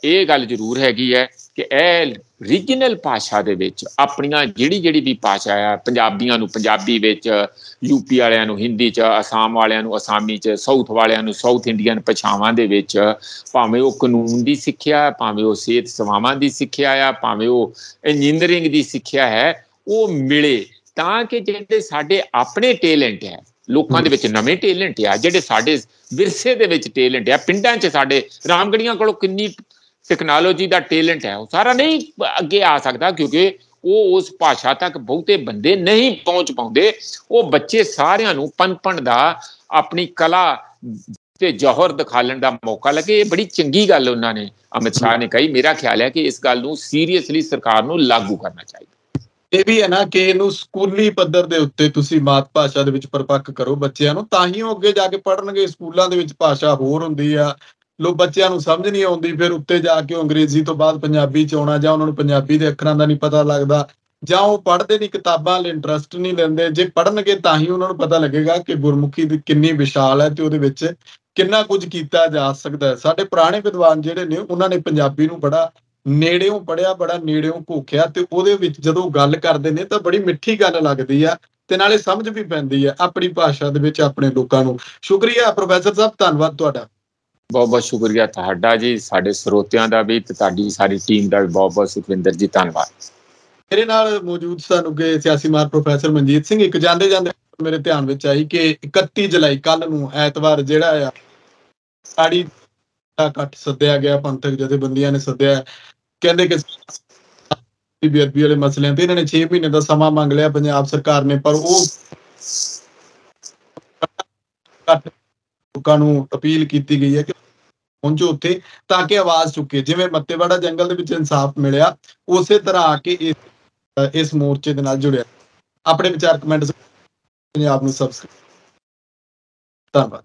ਇਹ ਗੱਲ ਜ਼ਰੂਰ ਹੈਗੀ ਹੈ ਕਿ ਇਹ ਰੀਜਨਲ ਭਾਸ਼ਾ ਦੇ ਵਿੱਚ ਆਪਣੀਆਂ ਜਿਹੜੀ ਵੀ ਭਾਸ਼ਾ ਆ, ਪੰਜਾਬੀਆਂ ਨੂੰ ਪੰਜਾਬੀ ਵਿੱਚ, ਯੂਪੀ ਵਾਲਿਆਂ ਨੂੰ ਹਿੰਦੀ 'ਚ, ਅਸਾਮ ਵਾਲਿਆਂ ਨੂੰ ਅਸਾਮੀ 'ਚ, ਸਾਊਥ ਵਾਲਿਆਂ ਨੂੰ ਸਾਊਥ ਇੰਡੀਅਨ ਭਾਸ਼ਾਵਾਂ ਦੇ ਵਿੱਚ, ਭਾਵੇਂ ਉਹ ਕਾਨੂੰਨ ਦੀ ਸਿੱਖਿਆ, ਭਾਵੇਂ ਉਹ ਸਿਹਤ ਸੇਵਾਵਾਂ ਦੀ ਸਿੱਖਿਆ ਆ, ਭਾਵੇਂ ਉਹ ਇੰਜੀਨੀਅਰਿੰਗ ਦੀ ਸਿੱਖਿਆ ਹੈ, ਉਹ ਮਿਲੇ, ਤਾਂ ਕਿ ਜਿਹੜੇ ਸਾਡੇ ਆਪਣੇ ਟੈਲੈਂਟ ਹੈ, ਲੋਕਾਂ ਦੇ ਵਿੱਚ ਨਵੇਂ ਟੈਲੈਂਟ ਆ, ਜਿਹੜੇ ਸਾਡੇ ਵਿਰਸੇ ਦੇ ਵਿੱਚ ਟੈਲੈਂਟ ਆ, ਪਿੰਡਾਂ 'ਚ ਸਾਡੇ ਰਾਮਗੜੀਆਂ ਕੋਲੋਂ ਕਿੰਨੀ ਟੈਕਨੋਲੋਜੀ ਦਾ ਟੈਲੈਂਟ ਹੈ, ਉਹ ਸਾਰਾ ਨਹੀਂ ਅੱਗੇ ਆ ਸਕਦਾ ਕਿਉਂਕਿ ਉਹ ਉਸ ਭਾਸ਼ਾ ਤੱਕ ਬਹੁਤੇ ਬੰਦੇ ਨਹੀਂ ਪਹੁੰਚ ਪਾਉਂਦੇ। ਉਹ ਬੱਚੇ ਸਾਰਿਆਂ ਨੂੰ ਪਨਪਣ ਦਾ, ਆਪਣੀ ਕਲਾ ਤੇ ਜੌਹਰ ਦਿਖਾਉਣ ਦਾ ਮੌਕਾ ਲੱਗੇ। ਇਹ ਬੜੀ ਚੰਗੀ ਗੱਲ ਉਹਨਾਂ ਨੇ, ਅਮਿਤ ਸ਼ਾਹ ਨੇ ਕਹੀ। ਮੇਰਾ ਖਿਆਲ ਹੈ ਕਿ ਇਸ ਗੱਲ ਨੂੰ ਸੀਰੀਅਸਲੀ ਸਰਕਾਰ ਨੂੰ ਲਾਗੂ ਕਰਨਾ ਚਾਹੀਦਾ। ਇਹ ਵੀ ਹੈ ਨਾ ਕਿ ਇਹਨੂੰ ਸਕੂਲੀ ਪੱਧਰ ਦੇ ਉੱਤੇ ਤੁਸੀਂ ਮਾਤ ਭਾਸ਼ਾ ਦੇ ਵਿੱਚ ਪਰਪੱਕ ਕਰੋ ਬੱਚਿਆਂ ਨੂੰ, ਤਾਂ ਹੀ ਉਹ ਅੱਗੇ ਜਾ ਕੇ ਪੜ੍ਹਨਗੇ। ਸਕੂਲਾਂ ਦੇ ਵਿੱਚ ਭਾਸ਼ਾ ਹੋਰ ਹੁੰਦੀ ਆ, ਲੋਕ ਬੱਚਿਆਂ ਨੂੰ ਸਮਝ ਨਹੀਂ ਆਉਂਦੀ, ਫਿਰ ਉੱਤੇ ਜਾ ਕੇ ਉਹ ਅੰਗਰੇਜ਼ੀ ਤੋਂ ਬਾਅਦ ਪੰਜਾਬੀ 'ਚ ਆਉਣਾ, ਜਾਂ ਉਹਨਾਂ ਨੂੰ ਪੰਜਾਬੀ ਦੇ ਅੱਖਰਾਂ ਦਾ ਨਹੀਂ ਪਤਾ ਲੱਗਦਾ, ਜਾਂ ਉਹ ਪੜ੍ਹਦੇ ਨਹੀਂ, ਕਿਤਾਬਾਂ ਵੱਲ ਇੰਟਰਸਟ ਨਹੀਂ ਲੈਂਦੇ। ਜੇ ਪੜ੍ਹਨਗੇ ਤਾਂ ਹੀ ਉਹਨਾਂ ਨੂੰ ਪਤਾ ਲੱਗੇਗਾ ਕਿ ਗੁਰਮੁਖੀ ਦੀ ਕਿੰਨੀ ਵਿਸ਼ਾਲ ਹੈ ਤੇ ਉਹਦੇ ਵਿੱਚ ਕਿੰਨਾ ਕੁਝ ਕੀਤਾ ਜਾ ਸਕਦਾ ਹੈ। ਸਾਡੇ ਪੁਰਾਣੇ ਵਿਦਵਾਨ ਜਿਹੜੇ ਨੇ ਉਹਨਾਂ ਨੇ ਪੰਜਾਬੀ ਨੂੰ ਬੜਾ ਨੇੜਿਓਂ ਪੜ੍ਹਿਆ, ਬੜਾ ਨੇੜਿਓਂ ਘੋਖਿਆ, ਤੇ ਉਹਦੇ ਵਿੱਚ ਜਦੋਂ ਗੱਲ ਕਰਦੇ ਨੇ ਤਾਂ ਬੜੀ ਮਿੱਠੀ ਗੱਲ ਲੱਗਦੀ ਆ ਤੇ ਨਾਲੇ ਸਮਝ ਵੀ ਪੈਂਦੀ ਹੈ ਆਪਣੀ ਭਾਸ਼ਾ ਦੇ ਵਿੱਚ ਆਪਣੇ ਲੋਕਾਂ ਨੂੰ। ਸ਼ੁਕਰੀਆ ਪ੍ਰੋਫੈਸਰ ਸਾਹਿਬ, ਧੰਨਵਾਦ ਤੁਹਾਡਾ। ਬਹੁਤ ਬਹੁਤ ਸ਼ੁਕਰੀਆ ਤੁਹਾਡਾ ਜੀ, ਸਾਡੇ ਸਰੋਤਿਆਂ ਦਾ ਵੀ ਤੇ ਤੁਹਾਡੀ ਸਾਰੀ ਟੀਮ ਦਾ ਵੀ ਬਹੁਤ ਬਹੁਤ ਸੁਖਵਿੰਦਰ ਜੀ, ਧੰਨਵਾਦ। ਮੇਰੇ ਨਾਲ ਮੌਜੂਦ ਸਾਨੂੰ ਕਿ ਸਿਆਸੀ ਮਾਹਰ ਪ੍ਰੋਫੈਸਰ ਮਨਜੀਤ ਸਿੰਘ। ਇੱਕ ਜਾਂਦੇ ਜਾਂਦੇ ਮੇਰੇ ਧਿਆਨ ਵਿੱਚ ਆਈ ਕਿ 31 ਜੁਲਾਈ ਕੱਲ ਨੂੰ ਐਤਵਾਰ ਜਿਹੜਾ ਆ ਸਾੜੀ ਦਾ ਇਕੱਠ ਸੱਦਿਆ ਗਿਆ, ਪੰਥਕ ਜਥੇਬੰਦੀਆਂ ਨੇ ਸੱਦਿਆ। ਕਹਿੰਦੇ ਕਿ ਬੇਅਦਬੀ ਵਾਲੇ ਮਸਲਿਆਂ ਤੇ ਇਹਨਾਂ ਨੇ 6 ਮਹੀਨੇ ਦਾ ਸਮਾਂ ਮੰਗ ਲਿਆ ਪੰਜਾਬ ਸਰਕਾਰ ਨੇ, ਪਰ ਉਹ ਲੋਕਾਂ ਨੂੰ ਅਪੀਲ ਕੀਤੀ ਗਈ ਹੈ ਕਿ ਪਹੁੰਚੋ ਉੱਥੇ ਤਾਂ ਕਿ ਆਵਾਜ਼ ਚੁੱਕੇ। ਜਿਵੇਂ ਮੱਤੇਵਾੜਾ ਜੰਗਲ ਦੇ ਵਿੱਚ ਇਨਸਾਫ ਮਿਲਿਆ, ਉਸੇ ਤਰ੍ਹਾਂ ਆ ਕੇ ਇਸ ਮੋਰਚੇ ਦੇ ਨਾਲ ਜੁੜਿਆ। ਆਪਣੇ ਵਿਚਾਰ ਕਮੈਂਟ ਪੰਜਾਬ ਨੂੰ ਸਬਸਕ੍ਰਾਈਬ। ਧੰਨਵਾਦ।